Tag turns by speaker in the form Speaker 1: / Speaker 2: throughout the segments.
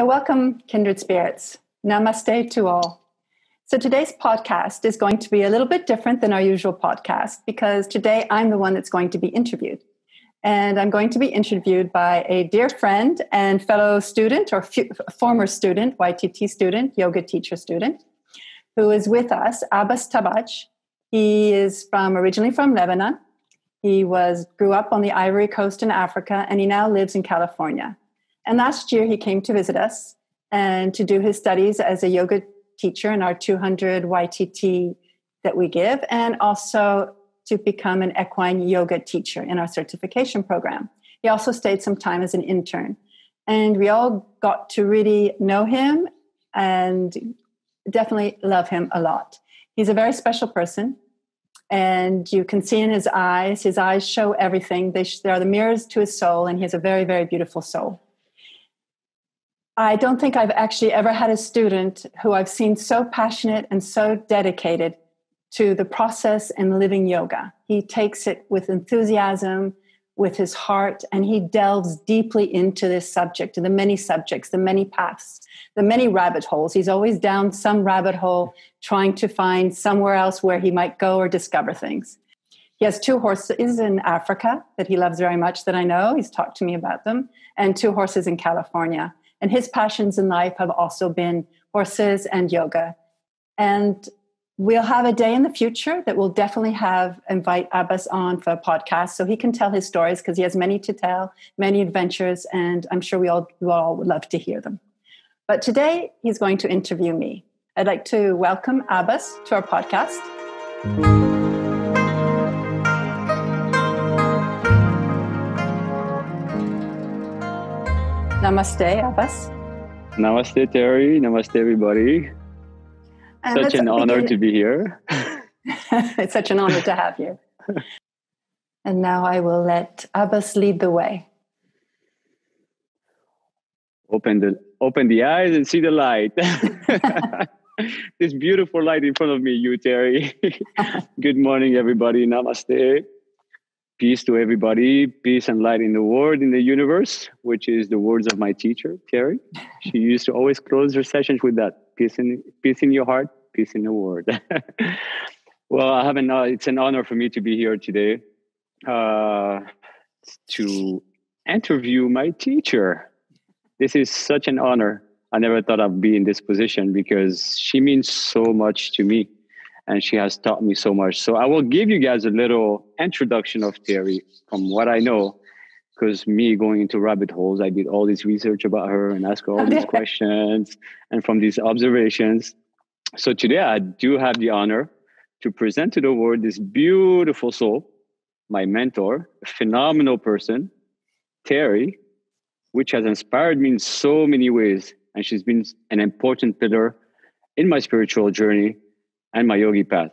Speaker 1: So welcome, Kindred Spirits. Namaste to all. So today's podcast is going to be a little bit different than our usual podcast because today I'm the one that's going to be interviewed. And I'm going to be interviewed by a dear friend and fellow student or former student, YTT student, yoga teacher student, who is with us, Abbas Tabaja. He is originally from Lebanon. He grew up on the Ivory Coast in Africa, and he now lives in California. And last year he came to visit us and to do his studies as a yoga teacher in our 200 YTT that we give, and also to become an equine yoga teacher in our certification program. He also stayed some time as an intern. And we all got to really know him and definitely love him a lot. He's a very special person. And you can see in his eyes show everything. They are the mirrors to his soul, and he has a very, very beautiful soul. I don't think I've actually ever had a student who I've seen so passionate and so dedicated to the process and living yoga. He takes it with enthusiasm, with his heart, and he delves deeply into this subject, and the many subjects, the many paths, the many rabbit holes. He's always down some rabbit hole trying to find somewhere else where he might go or discover things. He has 2 horses in Africa that he loves very much that I know. He's talked to me about them, and 2 horses in California. And his passions in life have also been horses and yoga. And we'll have a day in the future that we'll definitely invite Abbas on for a podcast so he can tell his stories, because he has many to tell, many adventures, and I'm sure we all would love to hear them. But today he's going to interview me. I'd like to welcome Abbas to our podcast. Namaste, Abbas.
Speaker 2: Namaste, Terry. Namaste, everybody.
Speaker 1: And
Speaker 2: such an honor to be here.
Speaker 1: It's such an honor to have you. And now I will let Abbas lead the way.
Speaker 2: Open the eyes and see the light. This beautiful light in front of me, you, Terry. Good morning, everybody. Namaste. Peace to everybody. Peace and light in the world, in the universe, which is the words of my teacher, Terry. She used to always close her sessions with that. Peace in your heart, peace in the world. Well, it's an honor for me to be here today to interview my teacher. This is such an honor. I never thought I'd be in this position because she means so much to me. And she has taught me so much. So I will give you guys a little introduction of Terry from what I know, because me going into rabbit holes, I did all this research about her and ask her all these questions and from these observations. So today I do have the honor to present to the world this beautiful soul, my mentor, a phenomenal person, Terry, which has inspired me in so many ways. And she's been an important pillar in my spiritual journey and my yogi path,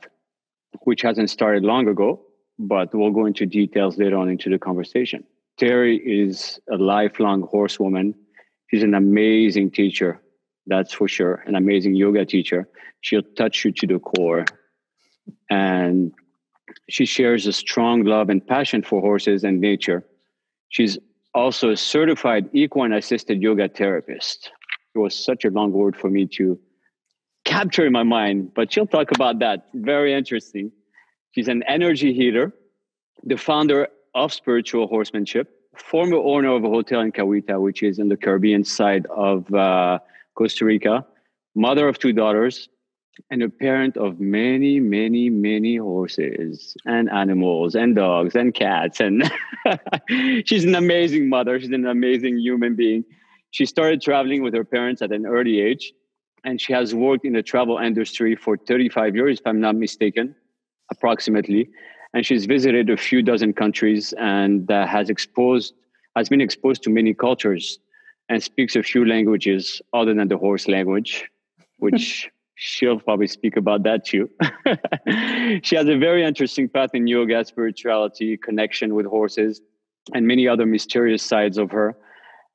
Speaker 2: which hasn't started long ago, but we'll go into details later on into the conversation. Terry is a lifelong horsewoman. She's an amazing teacher, that's for sure, an amazing yoga teacher. She'll touch you to the core. And she shares a strong love and passion for horses and nature. She's also a certified equine-assisted yoga therapist. It was such a long word for me to capture in my mind, but she'll talk about that. Very interesting. She's an energy healer, the founder of Spiritual Horsemanship, former owner of a hotel in Cahuita, which is in the Caribbean side of Costa Rica, mother of 2 daughters, and a parent of many, many, many horses and animals and dogs and cats. And she's an amazing mother. She's an amazing human being. She started traveling with her parents at an early age. And she has worked in the travel industry for 35 years, if I'm not mistaken, approximately. And she's visited a few dozen countries and has been exposed to many cultures and speaks a few languages other than the horse language, which she'll probably speak about that too. She has a very interesting path in yoga, spirituality, connection with horses, and many other mysterious sides of her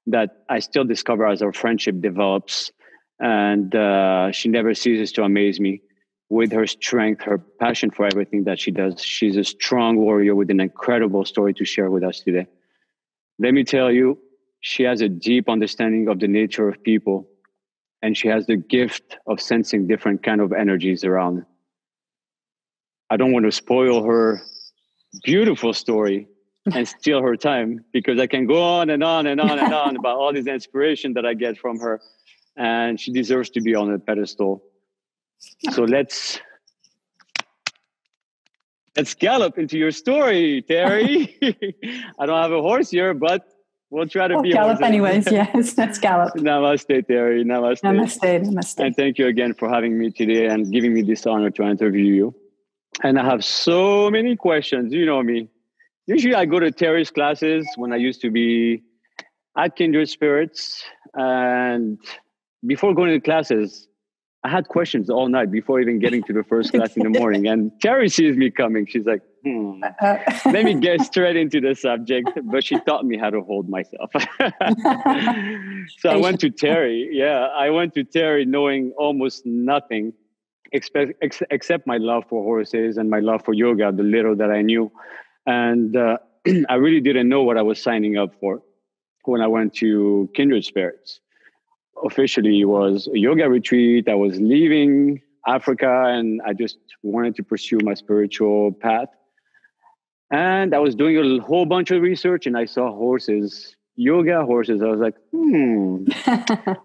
Speaker 2: that I still discover as our friendship develops. And she never ceases to amaze me with her strength, her passion for everything that she does. She's a strong warrior with an incredible story to share with us today. Let me tell you, She has a deep understanding of the nature of people, and she has the gift of sensing different kind of energies around. I don't want to spoil her beautiful story and steal her time, because I can go on and on and on and on about all this inspiration that I get from her, and she deserves to be on a pedestal. So let's gallop into your story, Terry. I don't have a horse here, but we'll try to be
Speaker 1: gallop
Speaker 2: horses.
Speaker 1: Anyways. Yes, let's gallop.
Speaker 2: Namaste, Terry. Namaste.
Speaker 1: Namaste. Namaste.
Speaker 2: And thank you again for having me today and giving me this honor to interview you. And I have so many questions. You know me. Usually I go to Terry's classes when I used to be at Kindred Spirits. And before going to classes, I had questions all night before even getting to the first class in the morning. And Terry sees me coming. She's like, let me get straight into the subject. But she taught me how to hold myself. So I went to Terry. Yeah, I went to Terry knowing almost nothing except my love for horses and my love for yoga, the little that I knew. And I really didn't know what I was signing up for when I went to Kindred Spirits. Officially, it was a yoga retreat. I was leaving Africa and I just wanted to pursue my spiritual path. And I was doing a whole bunch of research and I saw horses, yoga horses. I was like,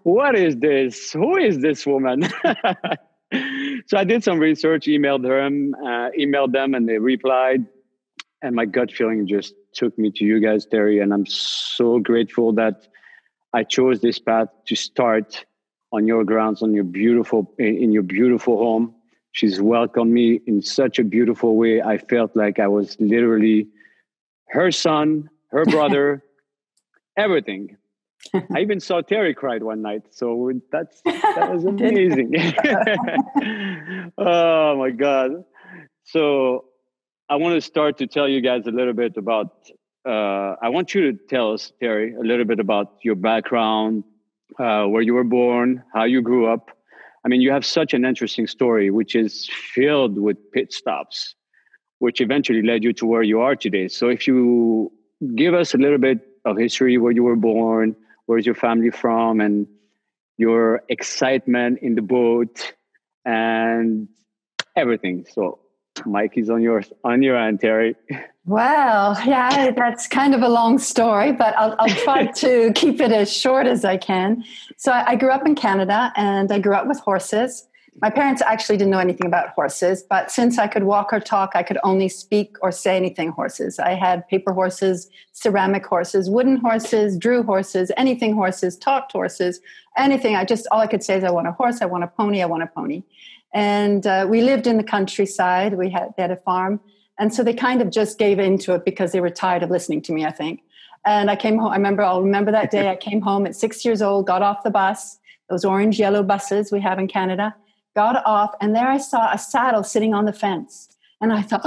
Speaker 2: what is this? Who is this woman? So I did some research, emailed them, and they replied. And my gut feeling just took me to you guys, Terry. And I'm so grateful that I chose this path to start on your grounds, in your beautiful home. She's welcomed me in such a beautiful way. I felt like I was literally her son, her brother, everything. I even saw Terry cried one night. So that was amazing. Oh my God. So I want to start to tell you guys a little bit about, I want you to tell us, Terry, a little bit about your background, where you were born, how you grew up. I mean, you have such an interesting story, which is filled with pit stops, which eventually led you to where you are today. So if you give us a little bit of history, where you were born, where's your family from, and your excitement in the boat and everything. So Mike is on your end, Terry.
Speaker 1: Well, yeah, that's kind of a long story, but I'll try to keep it as short as I can. So I grew up in Canada and I grew up with horses. My parents actually didn't know anything about horses, but since I could walk or talk, I could only speak or say anything horses. I had paper horses, ceramic horses, wooden horses, drew horses, anything horses, talked horses, anything. All I could say is I want a horse, I want a pony, I want a pony. And we lived in the countryside. They had a farm. And so they kind of just gave into it because they were tired of listening to me, I think. And I came home. I'll remember that day. I came home at 6 years old, got off the bus, those orange, yellow buses we have in Canada, got off. And there I saw a saddle sitting on the fence. And I thought,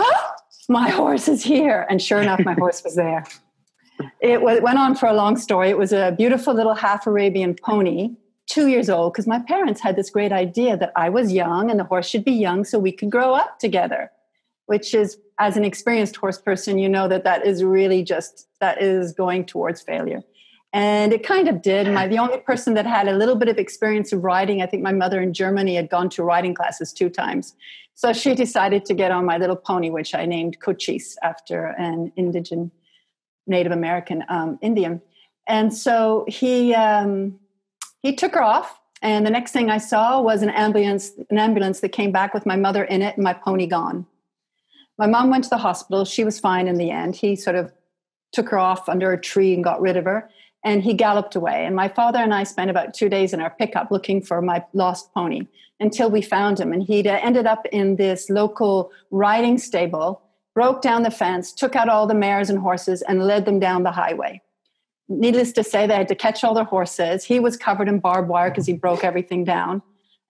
Speaker 1: my horse is here. And sure enough, my horse was there. It went on for a long story. It was a beautiful little half Arabian pony, 2 years old, because my parents had this great idea that I was young and the horse should be young so we could grow up together, which is, as an experienced horse person, you know that is really that is going towards failure. And it kind of did. The only person that had a little bit of experience of riding, I think my mother in Germany had gone to riding classes 2 times. So she decided to get on my little pony, which I named Cochise after an indigenous Native American Indian. And so he took her off. And the next thing I saw was an ambulance that came back with my mother in it and my pony gone. My mom went to the hospital. She was fine in the end. He sort of took her off under a tree and got rid of her. And he galloped away. And my father and I spent about 2 days in our pickup looking for my lost pony until we found him. And he'd ended up in this local riding stable, broke down the fence, took out all the mares and horses, and led them down the highway. Needless to say, they had to catch all their horses. He was covered in barbed wire because he broke everything down.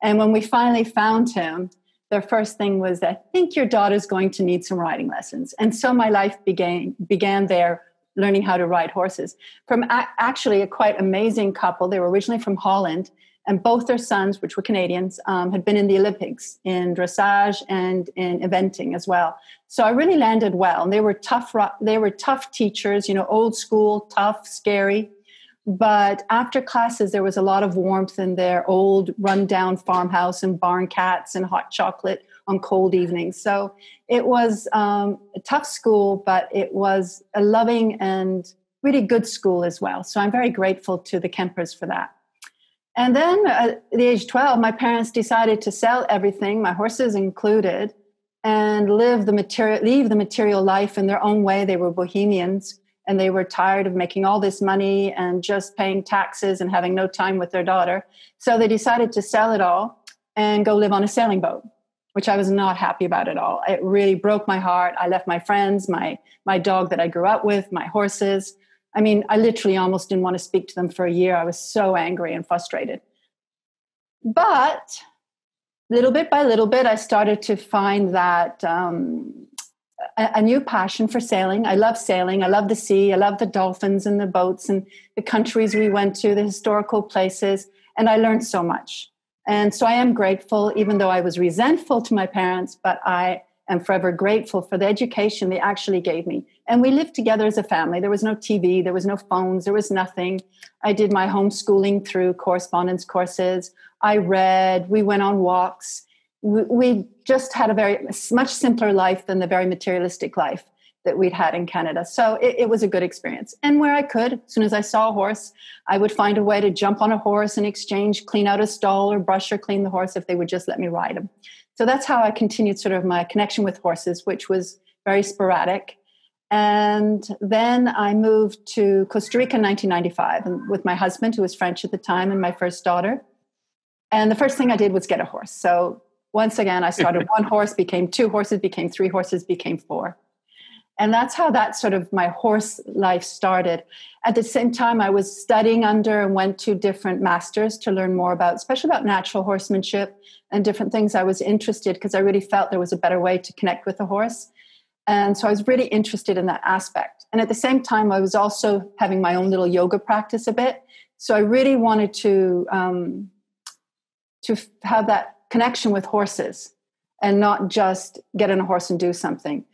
Speaker 1: And when we finally found him, their first thing was, I think your daughter's going to need some riding lessons. And so my life began there, learning how to ride horses. From actually a quite amazing couple. They were originally from Holland, and both their sons, which were Canadians, had been in the Olympics in dressage and in eventing as well. So I really landed well. And they were tough teachers, old school, tough, scary. But after classes, there was a lot of warmth in their old rundown farmhouse and barn cats and hot chocolate on cold evenings. So it was a tough school, but it was a loving and really good school as well. So I'm very grateful to the Kempers for that. And then at the age of 12, my parents decided to sell everything, my horses included, and leave the material life in their own way. They were bohemians, and they were tired of making all this money and just paying taxes and having no time with their daughter. So they decided to sell it all and go live on a sailing boat, which I was not happy about at all. It really broke my heart. I left my friends, my dog that I grew up with, my horses. I mean, I literally almost didn't want to speak to them for a year. I was so angry and frustrated. But little bit by little bit, I started to find that a new passion for sailing. I love sailing. I love the sea. I love the dolphins and the boats and the countries we went to, the historical places. And I learned so much. And so I am grateful, even though I was resentful to my parents, but I am forever grateful for the education they actually gave me. And we lived together as a family. There was no TV. There was no phones. There was nothing. I did my homeschooling through correspondence courses. I read. We went on walks. We just had a very much simpler life than the very materialistic life that we'd had in Canada. So it was a good experience. And where I could, as soon as I saw a horse, I would find a way to jump on a horse in exchange, clean out a stall or brush or clean the horse if they would just let me ride him. So that's how I continued sort of my connection with horses, which was very sporadic. And then I moved to Costa Rica in 1995 and with my husband, who was French at the time, and my first daughter. And the first thing I did was get a horse. So once again, I started one horse, became two horses, became three horses, became four. And that's how that sort of my horse life started. At the same time, I was studying under and went to different masters to learn more about, especially about natural horsemanship and different things. I was interested because I really felt there was a better way to connect with the horse. And so I was really interested in that aspect. And at the same time, I was also having my own little yoga practice a bit. So I really wanted to have that connection with horses and not just get on a horse and do something.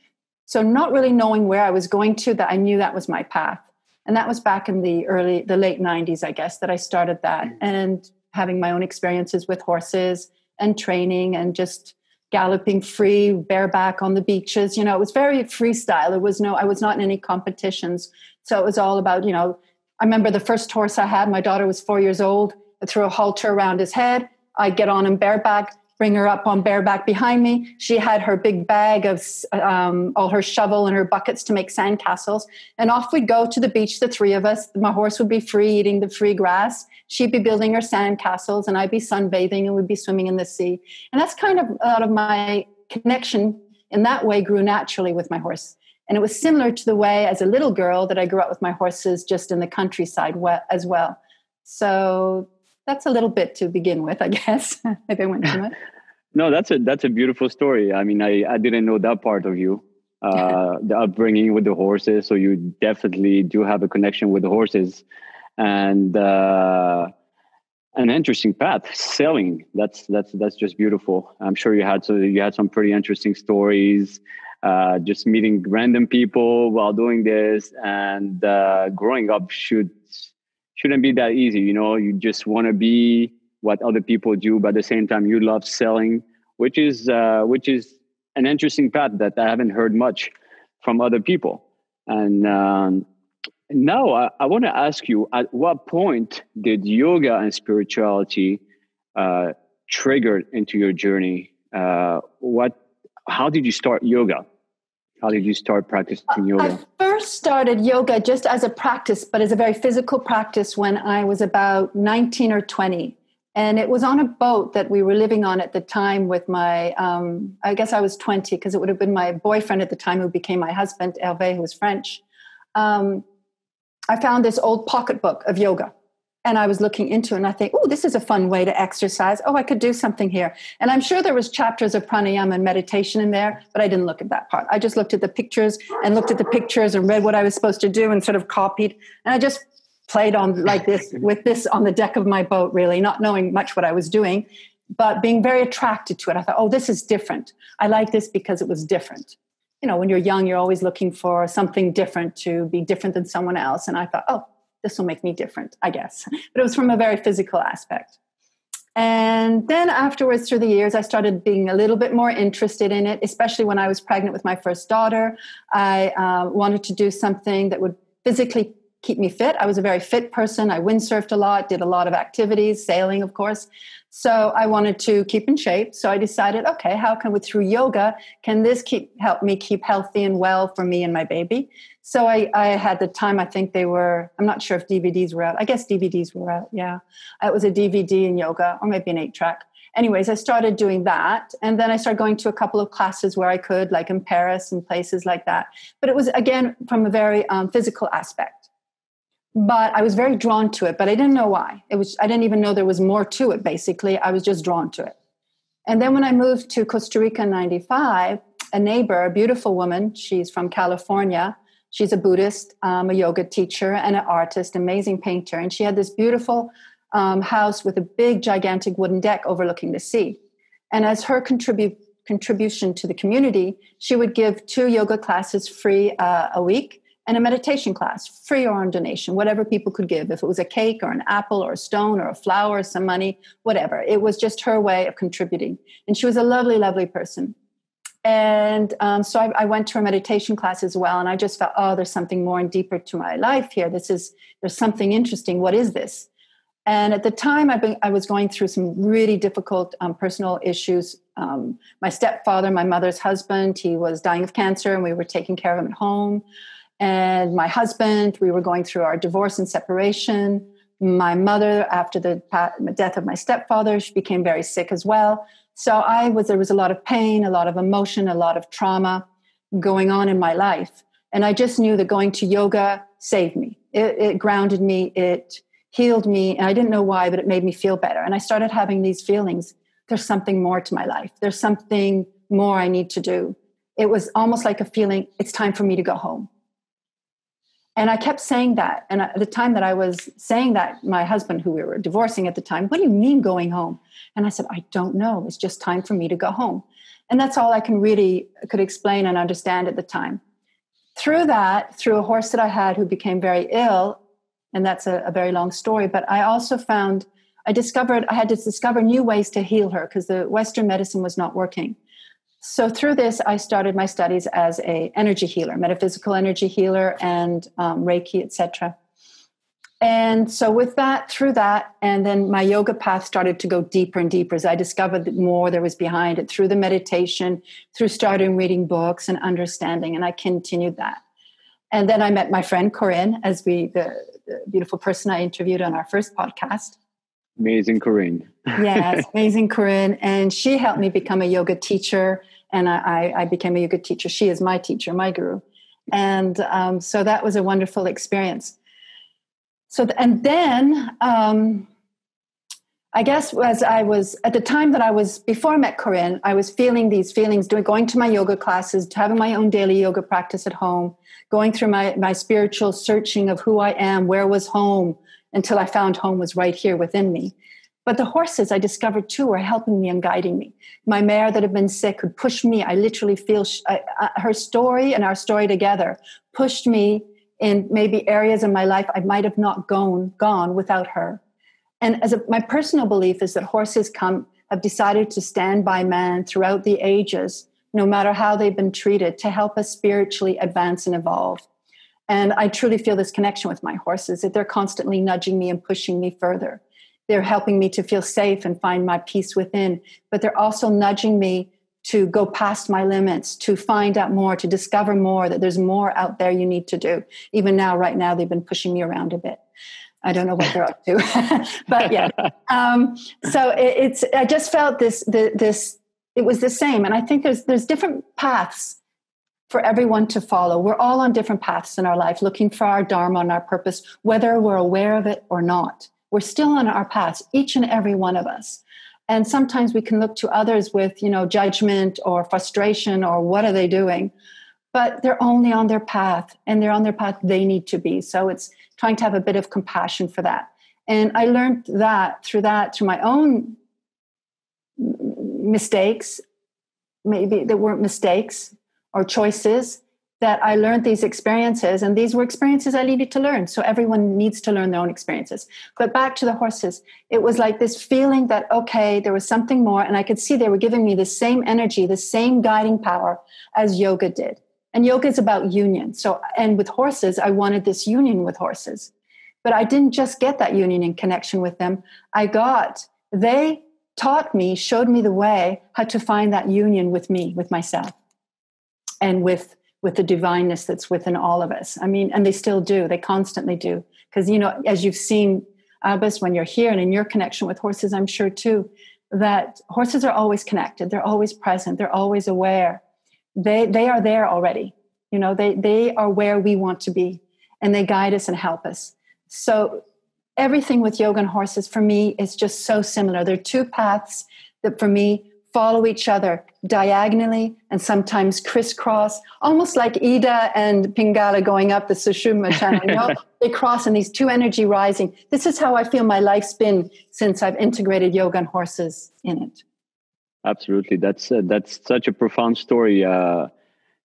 Speaker 1: So not really knowing where I was going to, that I knew that was my path. And that was back in the late 90s, I guess, that I started that and having my own experiences with horses and training and just galloping free, bareback on the beaches. You know, it was very freestyle. I was not in any competitions. So it was all about, you know, I remember the first horse I had, my daughter was 4 years old. I threw a halter around his head. I'd get on him bareback, bring her up on bareback behind me. She had her big bag of all her shovel and her buckets to make sandcastles. And off we'd go to the beach, the three of us. My horse would be free, eating the free grass. She'd be building her sandcastles, and I'd be sunbathing, and we'd be swimming in the sea. And that's kind of a lot of my connection in that way grew naturally with my horse. And it was similar to the way as a little girl that I grew up with my horses just in the countryside as well. So that's a little bit to begin with, I guess. If I went too much.
Speaker 2: No, that's a beautiful story. I mean, I didn't know that part of you, the upbringing with the horses. So you definitely do have a connection with the horses, and an interesting path. Selling, that's just beautiful. I'm sure you had some pretty interesting stories. Just meeting random people while doing this, and growing up shouldn't be that easy. You know, you just want to be what other people do, but at the same time you love selling, which is an interesting path that I haven't heard much from other people. And now I want to ask you, at what point did yoga and spirituality trigger into your journey? How did you start yoga? How did you start practicing yoga?
Speaker 1: I first started yoga just as a practice, but as a very physical practice when I was about 19 or 20. And it was on a boat that we were living on at the time with my, I guess I was 20 because it would have been my boyfriend at the time who became my husband, Hervé, who was French. I found this old pocketbook of yoga. And I was looking into it and I think, oh, this is a fun way to exercise. Oh, I could do something here. And I'm sure there was chapters of pranayama and meditation in there, but I didn't look at that part. I just looked at the pictures and read what I was supposed to do and sort of copied. And I just played on like this with this on the deck of my boat, really, not knowing much what I was doing, but being very attracted to it. I thought, oh, this is different. I like this because it was different. You know, when you're young, you're always looking for something different to be different than someone else. And I thought, oh, this will make me different, I guess. But it was from a very physical aspect. And then afterwards, through the years, I started being a little bit more interested in it, especially when I was pregnant with my first daughter. I wanted to do something that would physically keep me fit. I was a very fit person. I windsurfed a lot, did a lot of activities, sailing, of course. So I wanted to keep in shape. So I decided, okay, how can we, through yoga, can this help me keep healthy and well for me and my baby? So I had the time, I think they were, I'm not sure if DVDs were out. I guess DVDs were out, yeah. It was a DVD in yoga, or maybe an 8-track. Anyways, I started doing that. And then I started going to a couple of classes where I could, like in Paris and places like that. But it was, again, from a very physical aspect. But I was very drawn to it, but I didn't know why. I didn't even know there was more to it, basically. I was just drawn to it. And then when I moved to Costa Rica in 95, a neighbor, a beautiful woman, she's from California. She's a Buddhist, a yoga teacher and an artist, amazing painter. And she had this beautiful house with a big, gigantic wooden deck overlooking the sea. And as her contribution to the community, she would give 2 yoga classes free a week and a meditation class, free or on donation, whatever people could give. If it was a cake or an apple or a stone or a flower or some money, whatever. It was just her way of contributing. And she was a lovely, lovely person. And so I went to her meditation class as well. And I just felt, oh, there's something more and deeper to my life here. There's something interesting. What is this? And at the time, I was going through some really difficult personal issues. My stepfather, my mother's husband, he was dying of cancer, and we were taking care of him at home. And my husband, we were going through our divorce and separation. My mother, after the death of my stepfather, she became very sick as well. So there was a lot of pain, a lot of emotion, a lot of trauma going on in my life. And I just knew that going to yoga saved me. It grounded me. It healed me. And I didn't know why, but it made me feel better. And I started having these feelings. There's something more to my life. There's something more I need to do. It was almost like a feeling, it's time for me to go home. And I kept saying that. And at the time that I was saying that, my husband, who we were divorcing at the time, what do you mean going home? And I said, I don't know. It's just time for me to go home. And that's all I could explain and understand at the time. Through a horse that I had who became very ill, and that's a very long story, but I also I had to discover new ways to heal her because the Western medicine was not working. So through this, I started my studies as a energy healer, metaphysical energy healer, and Reiki, etc. And so through that, and then my yoga path started to go deeper and deeper as I discovered that more there was behind it through the meditation, through starting reading books and understanding, and I continued that. And then I met my friend Corinne, the beautiful person I interviewed on our first podcast.
Speaker 2: Amazing Corinne.
Speaker 1: Yes, amazing Corinne. And she helped me become a yoga teacher. And I became a yoga teacher. She is my teacher, my guru. And so that was a wonderful experience. And then I guess at the time that before I met Corinne, I was feeling these feelings, going to my yoga classes, having my own daily yoga practice at home, going through my spiritual searching of who I am, where was home, until I found home was right here within me. But the horses I discovered too were helping me and guiding me. My mare that had been sick could push me. I literally feel her story and our story together pushed me in maybe areas in my life I might have not gone without her. And my personal belief is that horses have decided to stand by man throughout the ages, no matter how they've been treated, to help us spiritually advance and evolve. And I truly feel this connection with my horses, that they're constantly nudging me and pushing me further. They're helping me to feel safe and find my peace within, but they're also nudging me to go past my limits, to find out more, to discover more, that there's more out there you need to do. Even now, right now, they've been pushing me around a bit. I don't know what they're up to, but yeah. So I just felt this, it was the same. And I think there's different paths for everyone to follow. We're all on different paths in our life, looking for our dharma and our purpose, whether we're aware of it or not. We're still on our paths, each and every one of us. And sometimes we can look to others with, judgment or frustration or what are they doing? But they're only on their path, and they're on their path they need to be. So it's trying to have a bit of compassion for that. And I learned that through my own mistakes, maybe they weren't mistakes or choices, that I learned these experiences, and these were experiences I needed to learn. So everyone needs to learn their own experiences. But back to the horses, it was like this feeling that, okay, there was something more. And I could see they were giving me the same energy, the same guiding power as yoga did. And yoga is about union. So, and with horses, I wanted this union with horses. But I didn't just get that union and connection with them. They taught me, showed me the way how to find that union with me, with myself, and with the divineness that's within all of us. I mean, and they still do. They constantly do. Because, you know, as you've seen, Abbas, when you're here and in your connection with horses, I'm sure too, that horses are always connected. They're always present. They're always aware. They are there already. You know, they are where we want to be, and they guide us and help us. So everything with yoga and horses for me is just so similar. There are two paths that for me follow each other diagonally and sometimes crisscross, almost like Ida and Pingala going up the Sushumna channel. You know, they cross and these two energy rising. This is how I feel my life's been since I've integrated yoga and horses in it.
Speaker 2: Absolutely. That's such a profound story,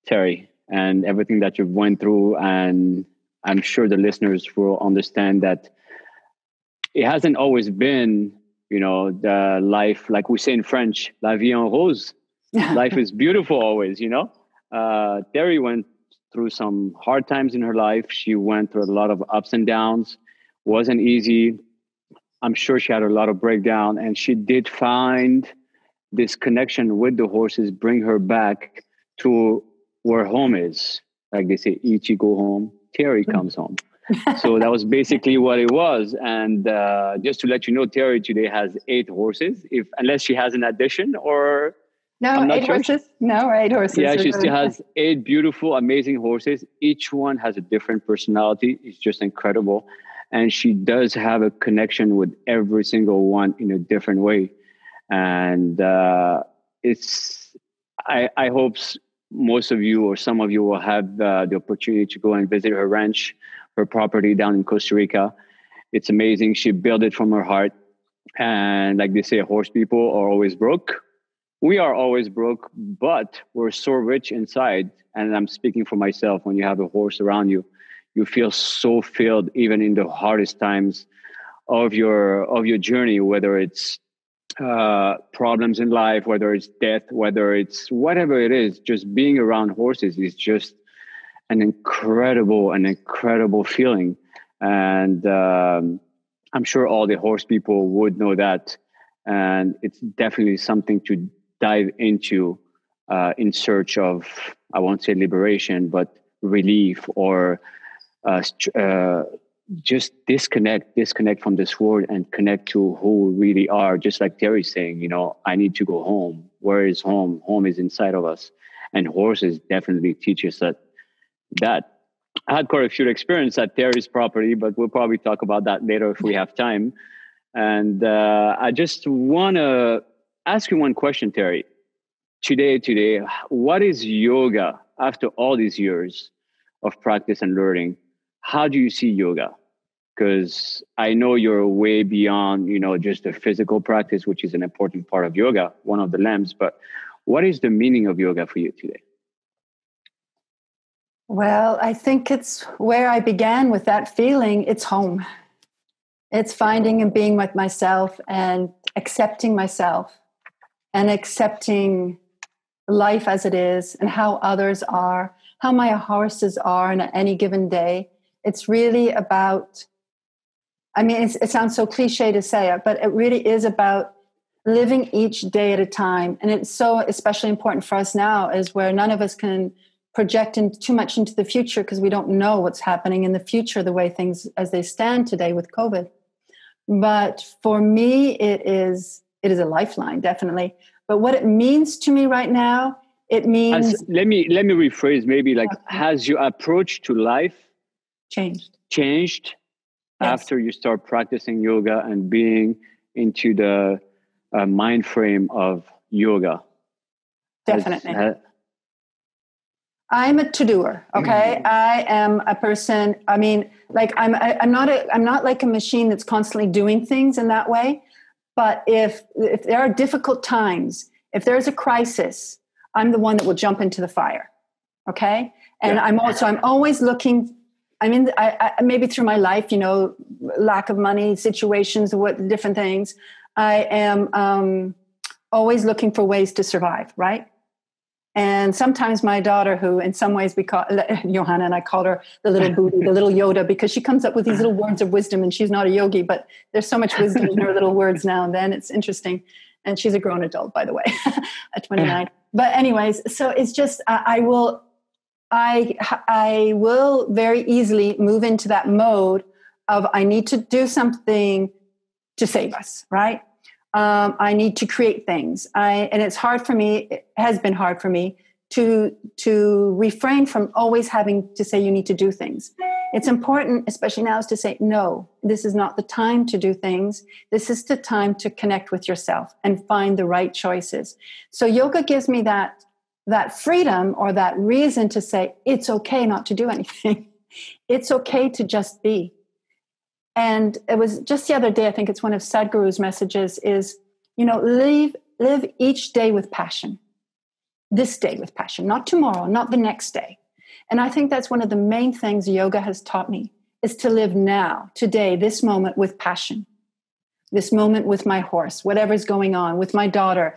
Speaker 2: Terry, and everything that you've went through. And I'm sure the listeners will understand that it hasn't always been, you know, the life, like we say in French, la vie en rose. Life is beautiful always, you know. Terry went through some hard times in her life. She went through a lot of ups and downs. Wasn't easy. I'm sure she had a lot of breakdown, and she did find this connection with the horses, bring her back to where home is. Like they say, Ichi go home, Terry comes home. So that was basically what it was. And just to let you know, Terry today has 8 horses, unless she has an addition or...
Speaker 1: No, 8 horses. No, 8 horses.
Speaker 2: Yeah, she still has 8 beautiful, amazing horses. Each one has a different personality. It's just incredible. And she does have a connection with every single one in a different way. And I hope most of you or some of you will have the opportunity to go and visit her ranch, her property down in Costa Rica. It's amazing. She built it from her heart. And like they say, horse people are always broke. We are always broke, but we're so rich inside. And I'm speaking for myself. When you have a horse around you, you feel so filled, even in the hardest times of your journey, whether it's problems in life, whether it's death, whether it's whatever it is. Just being around horses is just an incredible feeling. And I'm sure all the horse people would know that. And it's definitely something to dive into in search of, I won't say liberation, but relief, or just disconnect from this world and connect to who we really are. Just like Terry's saying, you know, I need to go home. Where is home? Home is inside of us. And horses definitely teach us that. I had quite a few experience at Terry's property, but we'll probably talk about that later if we have time. And I just want to ask you one question, Terry. Today, what is yoga after all these years of practice and learning? How do you see yoga? Because I know you're way beyond, you know, just the physical practice, which is an important part of yoga, one of the limbs. But what is the meaning of yoga for you today?
Speaker 1: Well, I think it's where I began with that feeling. It's home. It's finding and being with myself and accepting myself and accepting life as it is and how others are, how my horses are on any given day. It's really about, I mean, it sounds so cliche to say it, but it really is about living each day at a time. And it's so especially important for us now, is where none of us can project too much into the future, because we don't know what's happening in the future, the way things as they stand today with COVID. But for me, it is a lifeline, definitely. But what it means to me right now, it means...
Speaker 2: Let me rephrase, maybe like, has your approach to life changed
Speaker 1: yes.
Speaker 2: after you start practicing yoga and being into the mind frame of yoga?
Speaker 1: Definitely. I'm a to-doer. Okay. Mm-hmm. I am a person. I mean, like I'm not like a machine that's constantly doing things in that way. But if there are difficult times, if there's a crisis, I'm the one that will jump into the fire. Okay. And I'm always looking, I maybe through my life, lack of money situations, what different things, I am always looking for ways to survive. Right. And sometimes my daughter, who in some ways we call Johanna, and I call her the little Buddha, the little Yoda, because she comes up with these little words of wisdom, and she's not a yogi, but there's so much wisdom in her little words now and then. It's interesting. And she's a grown adult, by the way, at 29. But anyways, so it's just, I will very easily move into that mode of I need to do something to save us, right? I need to create things. And it's hard for me, it has been hard for me to refrain from always having to say you need to do things. It's important, especially now, is to say, no, this is not the time to do things. This is the time to connect with yourself and find the right choices. So yoga gives me that freedom or that reason to say, it's okay not to do anything. It's okay to just be. And it was just the other day, I think it's one of Sadhguru's messages is, live each day with passion. This day with passion, not tomorrow, not the next day. And I think that's one of the main things yoga has taught me is to live now, today, this moment with passion. This moment with my horse, whatever's going on, with my daughter,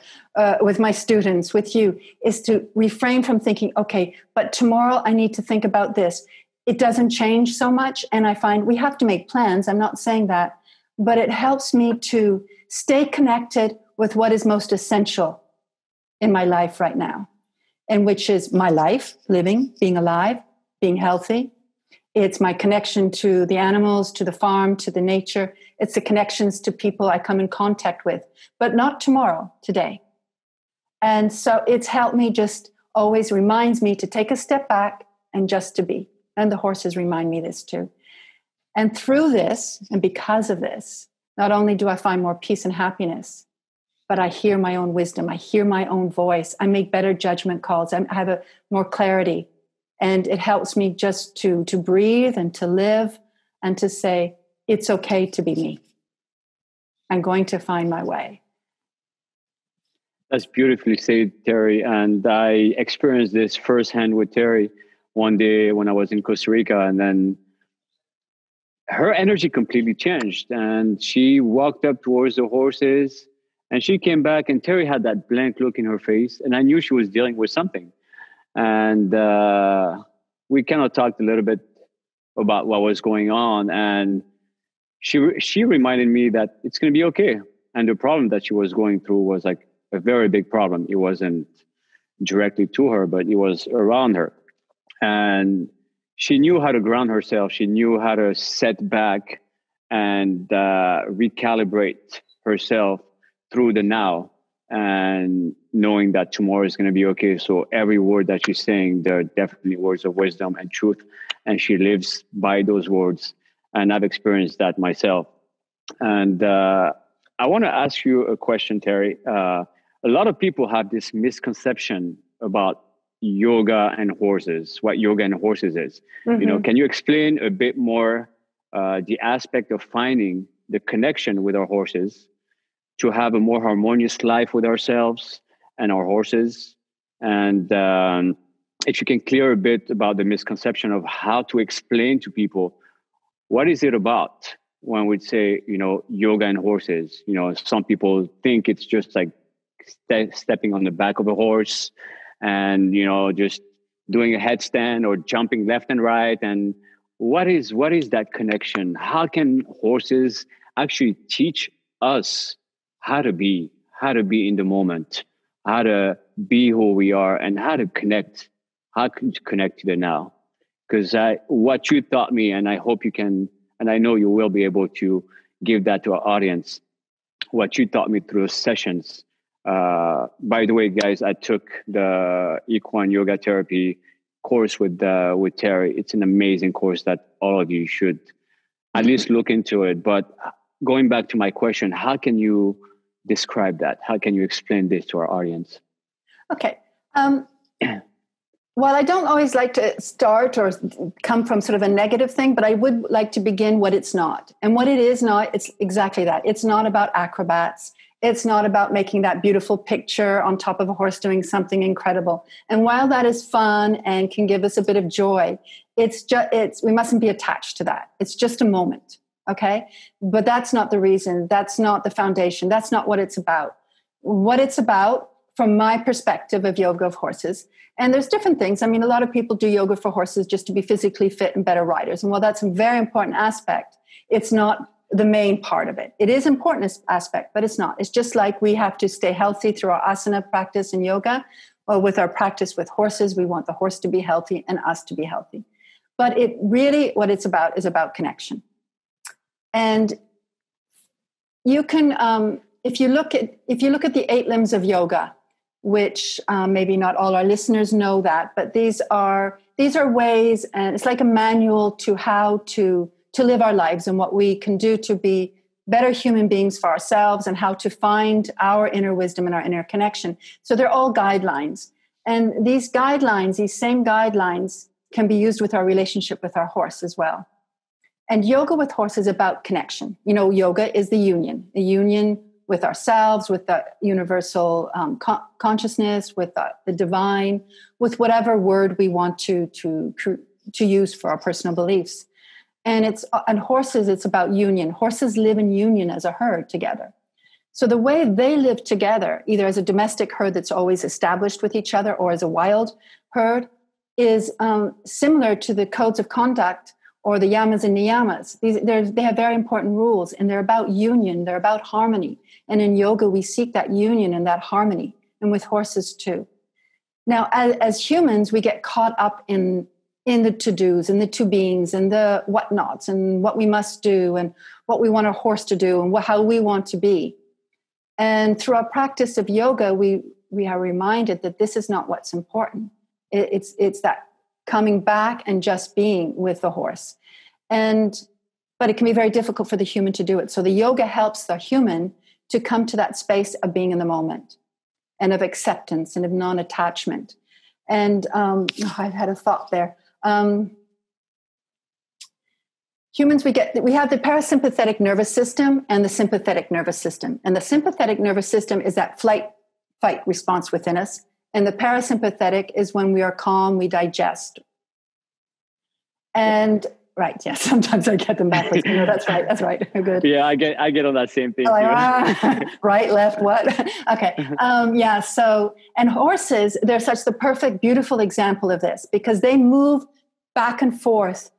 Speaker 1: with my students, with you, is to refrain from thinking, okay, but tomorrow I need to think about this. It doesn't change so much. And I find we have to make plans. I'm not saying that, but it helps me to stay connected with what is most essential in my life right now, and which is my life, living, being alive, being healthy. It's my connection to the animals, to the farm, to the nature. It's the connections to people I come in contact with, but not tomorrow, today. And so it's helped me, just always reminds me to take a step back and just to be. And the horses remind me this too. And through this, and because of this, not only do I find more peace and happiness, but I hear my own wisdom. I hear my own voice. I make better judgment calls. I have more clarity. And it helps me just to breathe and to live and to say, it's okay to be me. I'm going to find my way.
Speaker 2: That's beautifully said, Terry. And I experienced this firsthand with Terry one day when I was in Costa Rica. And then her energy completely changed. And she walked up towards the horses. And she came back, and Terry had that blank look in her face. And I knew she was dealing with something. And we kind of talked a little bit about what was going on. And she reminded me that it's going to be okay. And the problem that she was going through was like a very big problem. It wasn't directly to her, but it was around her. And she knew how to ground herself. She knew how to set back and recalibrate herself through the now, and knowing that tomorrow is going to be okay. So every word that she's saying, they're definitely words of wisdom and truth. And she lives by those words. And I've experienced that myself. And I want to ask you a question, Terry. A lot of people have this misconception about yoga and horses, what yoga and horses is. Mm-hmm. Can you explain a bit more the aspect of finding the connection with our horses to have a more harmonious life with ourselves and our horses? And if you can clear a bit about the misconception of how to explain to people, what is it about when we say, yoga and horses? Some people think it's just like stepping on the back of a horse and, just doing a headstand or jumping left and right. And what is that connection? How can horses actually teach us how to be in the moment, how to be who we are, and how to connect to the now? Because what you taught me, and I hope you can, and I know you will be able to give that to our audience, what you taught me through sessions. By the way, guys, I took the Equine Yoga Therapy course with Terry. It's an amazing course that all of you should at least look into it. But going back to my question, how can you describe that? How can you explain this to our audience?
Speaker 1: Okay. Well, I don't always like to start or come from sort of a negative thing, but I would like to begin what it's not. And what it is not, it's exactly that. It's not about acrobats. It's not about making that beautiful picture on top of a horse doing something incredible. And while that is fun and can give us a bit of joy, we mustn't be attached to that. It's just a moment, okay? But that's not the reason. That's not the foundation. That's not what it's about. What it's about, from my perspective of yoga of horses, and there's different things. I mean, a lot of people do yoga for horses just to be physically fit and better riders. And while that's a very important aspect, it's not the main part of it. It is important aspect, but it's not. It's just like we have to stay healthy through our asana practice in yoga, or with our practice with horses. We want the horse to be healthy and us to be healthy. But it really, what it's about is about connection. And you can, if you look at the 8 limbs of yoga, which maybe not all our listeners know that, but these are ways, and it's like a manual to how to live our lives and what we can do to be better human beings for ourselves, and how to find our inner wisdom and our inner connection. So they're all guidelines. And these same guidelines can be used with our relationship with our horse as well. And yoga with horse is about connection. You know, yoga is the union with ourselves, with the universal consciousness, with the divine, with whatever word we want to use for our personal beliefs. And horses, it's about union. Horses live in union as a herd together. So the way they live together, either as a domestic herd that's always established with each other, or as a wild herd, is similar to the codes of conduct or the yamas and niyamas. They have very important rules, and they're about union. They're about harmony. And in yoga, we seek that union and that harmony, and with horses too. Now, as humans, we get caught up in the to-dos and the to-beings and the whatnots and what we must do and what we want our horse to do and how we want to be. And through our practice of yoga, we are reminded that this is not what's important. It's that coming back and just being with the horse. But it can be very difficult for the human to do it. So the yoga helps the human to come to that space of being in the moment and of acceptance and of non-attachment. And I had a thought there. Humans, we have the parasympathetic nervous system and the sympathetic nervous system. And the sympathetic nervous system is that flight-fight response within us. And the parasympathetic is when we are calm, we digest. And right, yes, sometimes I get them backwards. No, that's right. Good.
Speaker 2: Yeah, I get on that same thing.
Speaker 1: Right, left, what? Okay. Yeah. So, and horses, they're such the perfect, beautiful example of this, because they move back and forth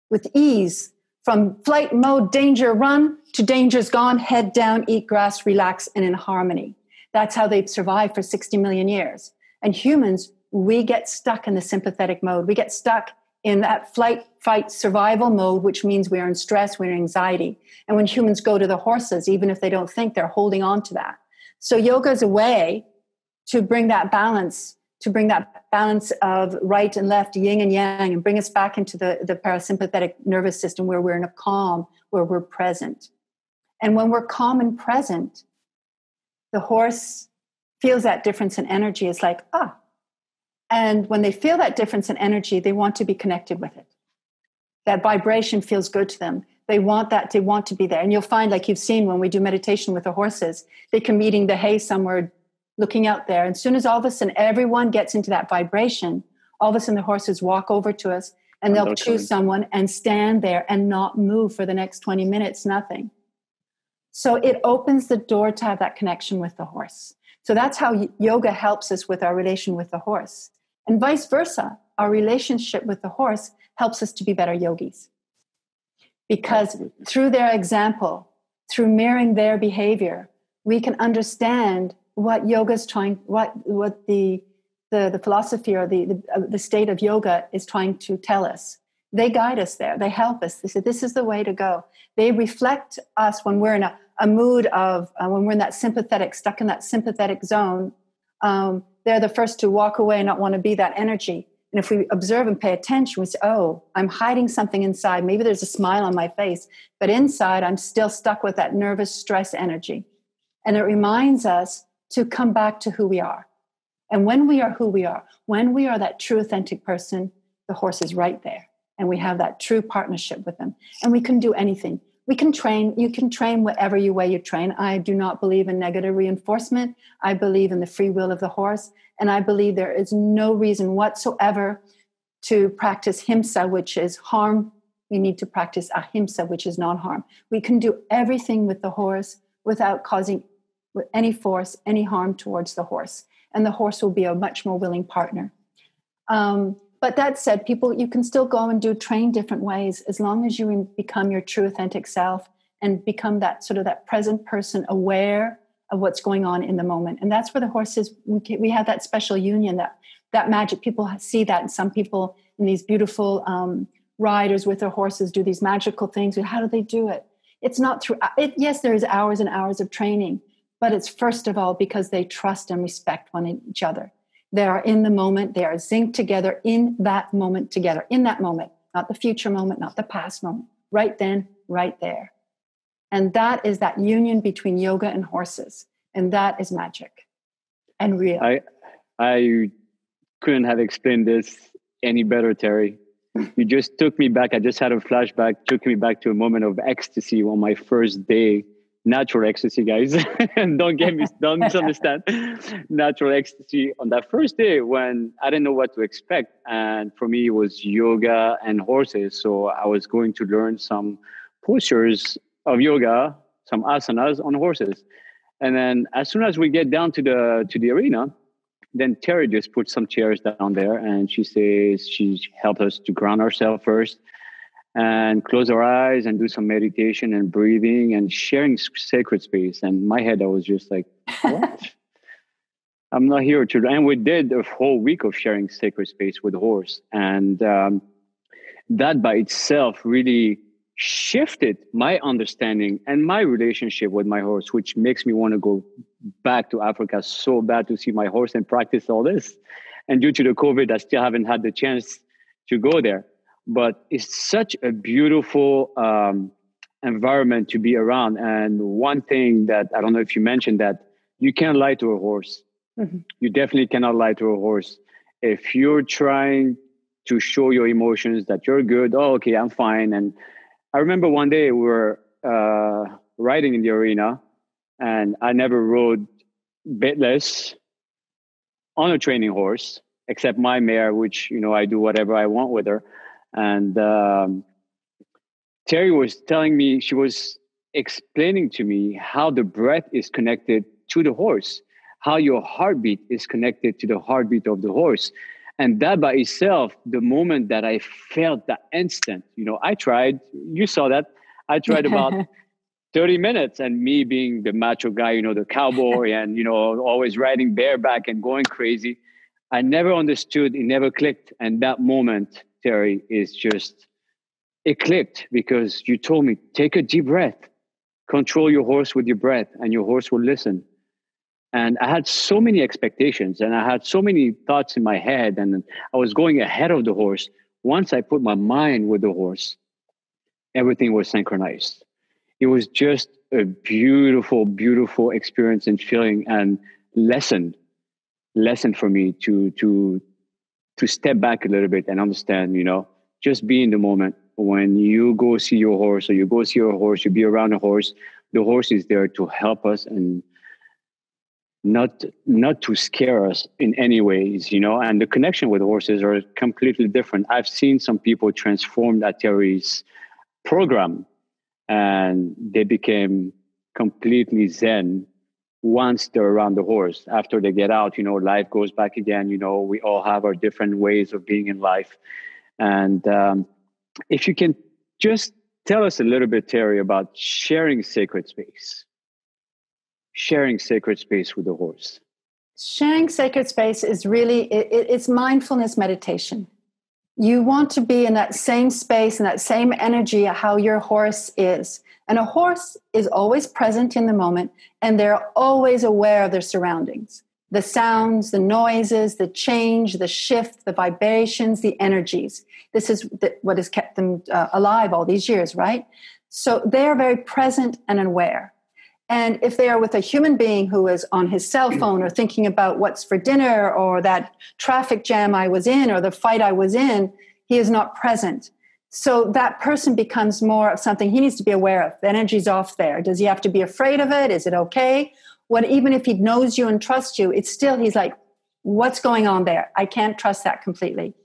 Speaker 1: with ease from flight mode, danger, run, to danger's gone, head down, eat grass, relax, and in harmony. That's how they've survived for 60 million years. And humans, we get stuck in the sympathetic mode. We get stuck in that flight, fight, survival mode, which means we are in stress, we're in anxiety. And when humans go to the horses, even if they don't think, they're holding on to that. So yoga is a way to bring that balance of right and left, yin and yang, and bring us back into the parasympathetic nervous system, where we're in a calm, where we're present. And when we're calm and present, the horse feels that difference in energy. It's like, And when they feel that difference in energy, they want to be connected with it. That vibration feels good to them. They want to be there. And you'll find, like you've seen when we do meditation with the horses, they can be eating the hay somewhere, looking out there. And as soon as all of a sudden everyone gets into that vibration, all of a sudden the horses walk over to us, and they'll choose someone and stand there and not move for the next 20 minutes, nothing. So it opens the door to have that connection with the horse. So that's how yoga helps us with our relation with the horse. And vice versa, our relationship with the horse helps us to be better yogis. Because through their example, through mirroring their behavior, we can understand what yoga's trying, what the philosophy or the state of yoga is trying to tell us. They guide us there. They help us. They say, this is the way to go. They reflect us when we're in a mood of, when we're in that sympathetic, stuck in that sympathetic zone. They're the first to walk away and not want to be that energy. And if we observe and pay attention, we say, I'm hiding something inside. Maybe there's a smile on my face, but inside I'm still stuck with that nervous stress energy. And it reminds us to come back to who we are. And when we are who we are, when we are that true, authentic person, the horse is right there. And we have that true partnership with them. And we can do anything. We can train, you can train whatever way you train. I do not believe in negative reinforcement. I believe in the free will of the horse. And I believe there is no reason whatsoever to practice himsa, which is harm. We need to practice ahimsa, which is non-harm. We can do everything with the horse without causing with any force, any harm towards the horse. And the horse will be a much more willing partner. But that said, people, you can still go and train different ways as long as you become your true authentic self and become that sort of that present person aware of what's going on in the moment. And that's where the horses, we have that special union, that magic. People see that, and some people in these beautiful riders with their horses do these magical things. How do they do it? It's not through it. Yes, there is hours and hours of training, but it's first of all because they trust and respect each other. They are in the moment. They are synced together in that moment together, in that moment, not the future moment, not the past moment, right then, right there. And that is that union between yoga and horses. And that is magic and real.
Speaker 2: I couldn't have explained this any better, Terry. You just took me back. I just had a flashback, took me back to a moment of ecstasy on my first day. Natural ecstasy, guys. Don't misunderstand. Natural ecstasy on that first day when I didn't know what to expect. And for me, it was yoga and horses. So I was going to learn some postures of yoga, some asanas on horses. And then as soon as we get down to the arena, then Terry just put some chairs down there, and she says she helped us to ground ourselves first and close our eyes and do some meditation and breathing and sharing sacred space. And in my head, I was just like, what? I'm not here to... And we did a whole week of sharing sacred space with the horse. And that by itself really shifted my understanding and my relationship with my horse, which makes me want to go back to Africa so bad to see my horse and practice all this. And due to the COVID, I still haven't had the chance to go there. But it's such a beautiful environment to be around. And one thing that, I don't know if you mentioned that, you can't lie to a horse. Mm-hmm. You definitely cannot lie to a horse. If you're trying to show your emotions that you're good, oh, okay, I'm fine. And I remember one day we were riding in the arena, and I never rode bitless on a training horse, except my mare, which, I do whatever I want with her. And Terry was telling me, she was explaining to me how the breath is connected to the horse, how your heartbeat is connected to the heartbeat of the horse. And that by itself, the moment that I felt that instant, I tried, you saw that, I tried about 30 minutes, and me being the macho guy, the cowboy and, always riding bareback and going crazy. I never understood, it never clicked. And that moment, Terry, is just, it clicked because you told me, take a deep breath, control your horse with your breath, and your horse will listen. And I had so many expectations, and I had so many thoughts in my head, and I was going ahead of the horse. Once I put my mind with the horse, everything was synchronized. It was just a beautiful, beautiful experience and feeling, and lesson for me to step back a little bit and understand, just be in the moment. When you go see your horse, or you go see your horse, you be around a horse, the horse is there to help us and not to scare us in any ways, and the connection with horses are completely different. I've seen some people transform at Terry's program, and they became completely zen once they're around the horse. After they get out, life goes back again. We all have our different ways of being in life. And if you can just tell us a little bit, Terry, about sharing sacred space with the horse.
Speaker 1: Sharing sacred space is really, it's mindfulness meditation. You want to be in that same space and that same energy how your horse is. And a horse is always present in the moment, and they're always aware of their surroundings. The sounds, the noises, the change, the shift, the vibrations, the energies. This is what has kept them alive all these years, right? So they're very present and aware. And if they are with a human being who is on his cell phone or thinking about what's for dinner or that traffic jam I was in or the fight I was in, he is not present. So that person becomes more of something he needs to be aware of. The energy's off there. Does he have to be afraid of it? Is it okay? What, even if he knows you and trusts you, it's still, he's like, what's going on there? I can't trust that completely.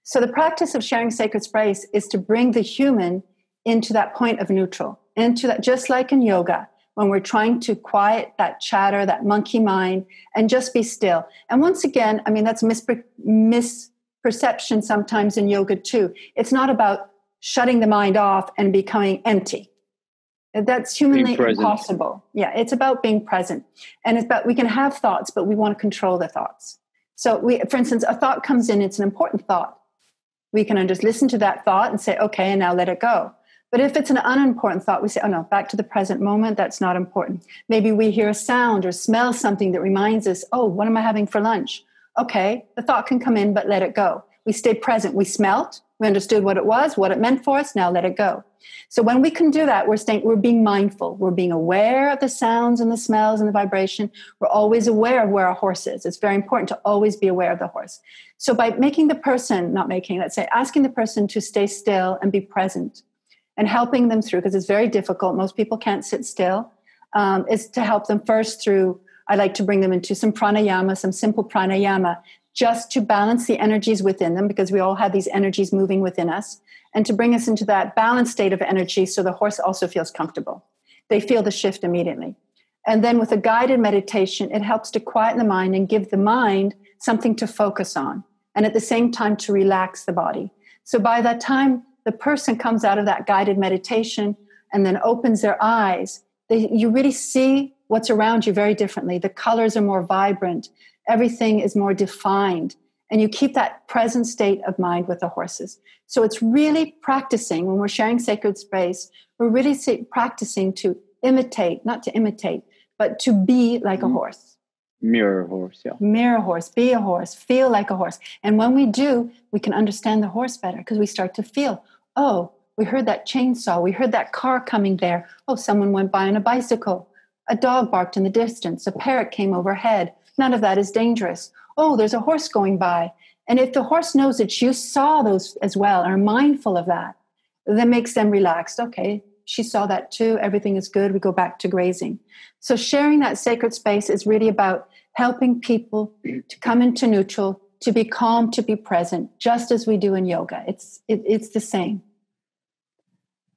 Speaker 1: So the practice of sharing sacred space is to bring the human into that point of neutral, into that, just like in yoga, when we're trying to quiet that chatter, that monkey mind, and just be still. And once again, I mean, that's misperception sometimes in yoga too. It's not about shutting the mind off and becoming empty. That's humanly impossible. Yeah, it's about being present. And it's about, we can have thoughts, but we want to control the thoughts. So for instance, a thought comes in, it's an important thought. We can just listen to that thought and say, okay, and now let it go. But if it's an unimportant thought, we say, oh no, back to the present moment, that's not important. Maybe we hear a sound or smell something that reminds us, oh, what am I having for lunch? Okay, the thought can come in, but let it go. We stay present. We smelt, we understood what it was, what it meant for us, now let it go. So when we can do that, we're being mindful. We're being aware of the sounds and the smells and the vibration. We're always aware of where our horse is. It's very important to always be aware of the horse. So by asking the person to stay still and be present and helping them through, because it's very difficult. Most people can't sit still, is to help them first through, I like to bring them into some pranayama, some simple pranayama, just to balance the energies within them, because we all have these energies moving within us, and to bring us into that balanced state of energy so the horse also feels comfortable. They feel the shift immediately. And then with a guided meditation, it helps to quieten the mind and give the mind something to focus on, and at the same time to relax the body. So by that time the person comes out of that guided meditation and then opens their eyes, you really see what's around you very differently. The colors are more vibrant. Everything is more defined. And you keep that present state of mind with the horses. So it's really practicing, when we're sharing sacred space, we're really practicing to imitate, not to imitate, but to be like a horse.
Speaker 2: Mirror horse, yeah.
Speaker 1: Mirror horse, be a horse, feel like a horse. And when we do, we can understand the horse better, because we start to feel, oh, we heard that chainsaw, we heard that car coming there. Oh, someone went by on a bicycle. A dog barked in the distance. A parrot came overhead. None of that is dangerous. Oh, there's a horse going by. And if the horse knows that you saw those as well, are mindful of that, that makes them relaxed. Okay, she saw that too. Everything is good. We go back to grazing. So sharing that sacred space is really about helping people to come into neutral, to be calm, to be present, just as we do in yoga. It's the same.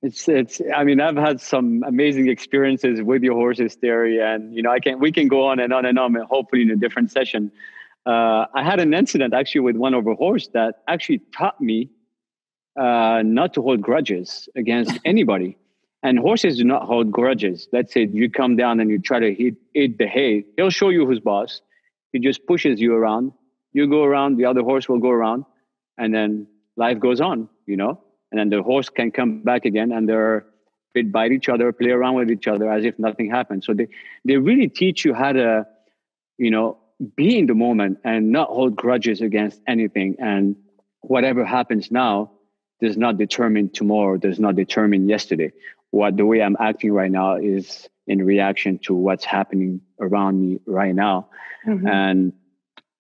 Speaker 2: I mean, I've had some amazing experiences with your horses, Terry, and we can go on and on and on, and hopefully in a different session. I had an incident actually with one of our horses that actually taught me not to hold grudges against anybody. And horses do not hold grudges. Let's say you come down and you try to eat the hay. He'll show you who's boss. He just pushes you around. You go around, the other horse will go around, and then life goes on, And then the horse can come back again, and they bite each other, play around with each other as if nothing happened. So they really teach you how to, be in the moment and not hold grudges against anything. And whatever happens now does not determine tomorrow, does not determine yesterday. The way I'm acting right now is in reaction to what's happening around me right now. Mm-hmm. And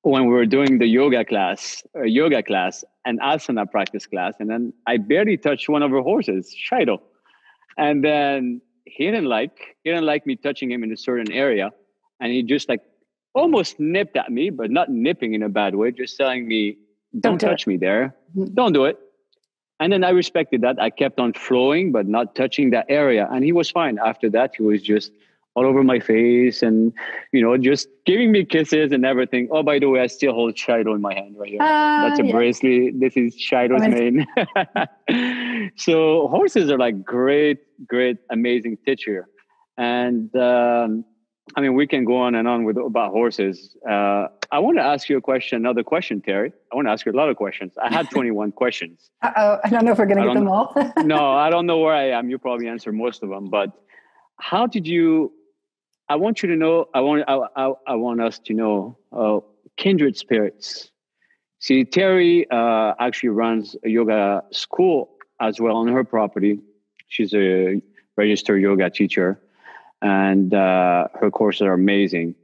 Speaker 2: when we were doing the yoga class and asana practice class, and then I barely touched one of our horses, Shido. And then he didn't like me touching him in a certain area. And he just almost nipped at me, but not nipping in a bad way, just telling me, don't touch me there. Mm-hmm. Don't do it. And then I respected that. I kept on flowing, but not touching that area. And he was fine. After that, he was just all over my face and, just giving me kisses and everything. Oh, by the way, I still hold Shido in my hand right here. That's a bracelet. This is Shido's mane. So horses are great, amazing teacher. And we can go on and on about horses. I want to ask you another question, Terry. I want to ask you a lot of questions. I had 21 questions.
Speaker 1: Uh-oh, I don't know if we're going to get them all.
Speaker 2: No, I don't know where I am. You probably answered most of them. But how did you... I want you to know, I want us to know, Kindred Spirits. See, Terry actually runs a yoga school as well on her property. She's a registered yoga teacher, and her courses are amazing.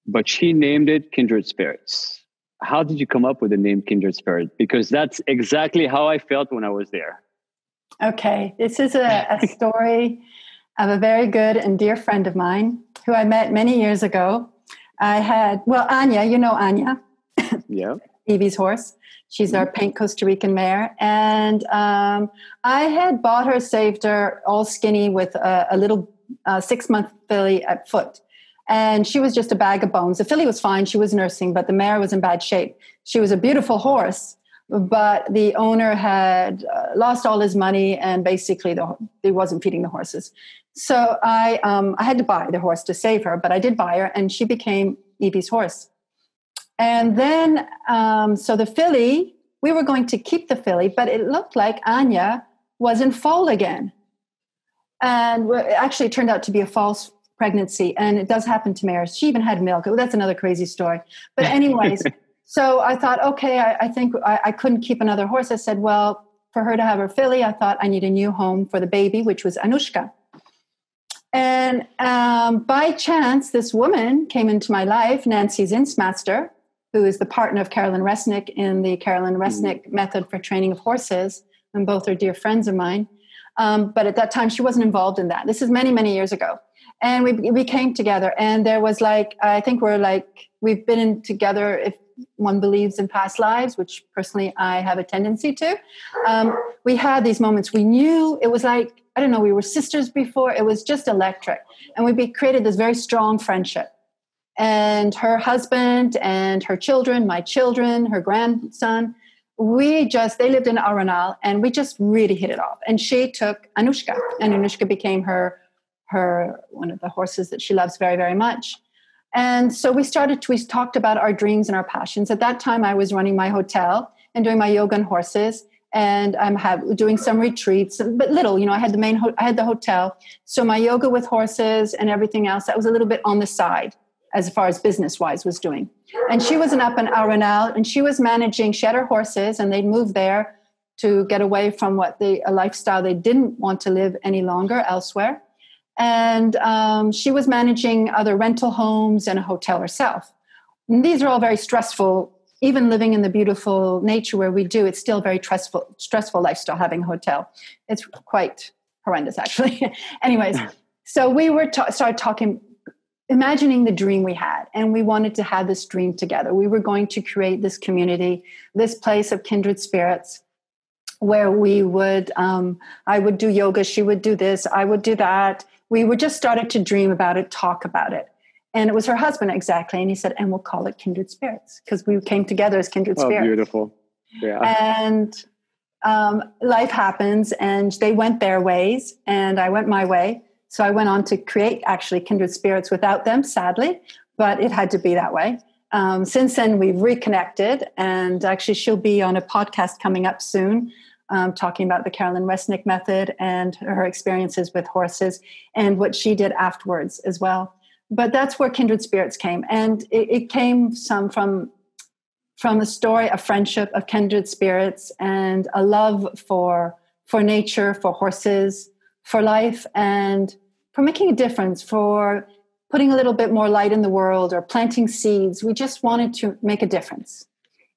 Speaker 2: But she named it Kindred Spirits. How did you come up with the name Kindred Spirit? Because that's exactly how I felt when I was there.
Speaker 1: Okay, this is a story of a very good and dear friend of mine who I met many years ago. Anya, you know Anya.
Speaker 2: Yeah.
Speaker 1: Evie's horse. She's our pink Costa Rican mare. And I had bought her, saved her, all skinny with a little 6-month filly at foot. And she was just a bag of bones. The filly was fine. She was nursing, but the mare was in bad shape. She was a beautiful horse, but the owner had lost all his money, and basically he wasn't feeding the horses. So I had to buy the horse to save her, but I did buy her, and she became Evie's horse. And then, so the filly, we were going to keep the filly, but it looked like Anya was in foal again. And it actually turned out to be a false pregnancy. And it does happen to mares. She even had milk. That's another crazy story. But anyways, so I thought, okay, I think I couldn't keep another horse. I said, well, for her to have her filly, I thought I need a new home for the baby, which was Anushka. And by chance, this woman came into my life, Nancy Zinsmaster, who is the partner of Carolyn Resnick in the Carolyn Resnick method for training of horses. And both are dear friends of mine. But at that time, she wasn't involved in that. This is many, many years ago. And we came together, and there was we've been in together, if one believes in past lives, which personally I have a tendency to. We had these moments. We knew it was like, I don't know, we were sisters before. It was just electric. And we created this very strong friendship. And her husband and her children, my children, her grandson, they lived in Arenal, and we just really hit it off. And she took Anushka, and Anushka became her one of the horses that she loves very, very much. And so we talked about our dreams and our passions. At that time, I was running my hotel and doing my yoga and horses, and I'm doing some retreats, but little, I had I had the hotel. So my yoga with horses and everything else, that was a little bit on the side as far as business-wise was doing. And she was up in Arenal, and she was managing, she had her horses, and they'd moved there to get away from a lifestyle they didn't want to live any longer elsewhere. And she was managing other rental homes and a hotel herself. And these are all very stressful. Even living in the beautiful nature where we do, it's still very stressful lifestyle having a hotel. It's quite horrendous, actually. Anyways, so we started talking, imagining the dream we had, and we wanted to have this dream together. We were going to create this community, this place of kindred spirits, where we would, I would do yoga, she would do this, I would do that. We were just started to dream about it, talk about it. And it was her husband, exactly. And he said, and we'll call it Kindred Spirits, because we came together as kindred spirits.
Speaker 2: Oh, beautiful. Yeah.
Speaker 1: And life happens, and they went their ways, and I went my way. So I went on to create, actually, Kindred Spirits without them, sadly, but it had to be that way. Since then, we've reconnected, and actually she'll be on a podcast coming up soon, talking about the Carolyn Resnick method and her experiences with horses and what she did afterwards as well. But that's where Kindred Spirits came. And it came from a story of friendship, of kindred spirits, and a love for nature, for horses, for life, and for making a difference, for putting a little bit more light in the world or planting seeds. We just wanted to make a difference.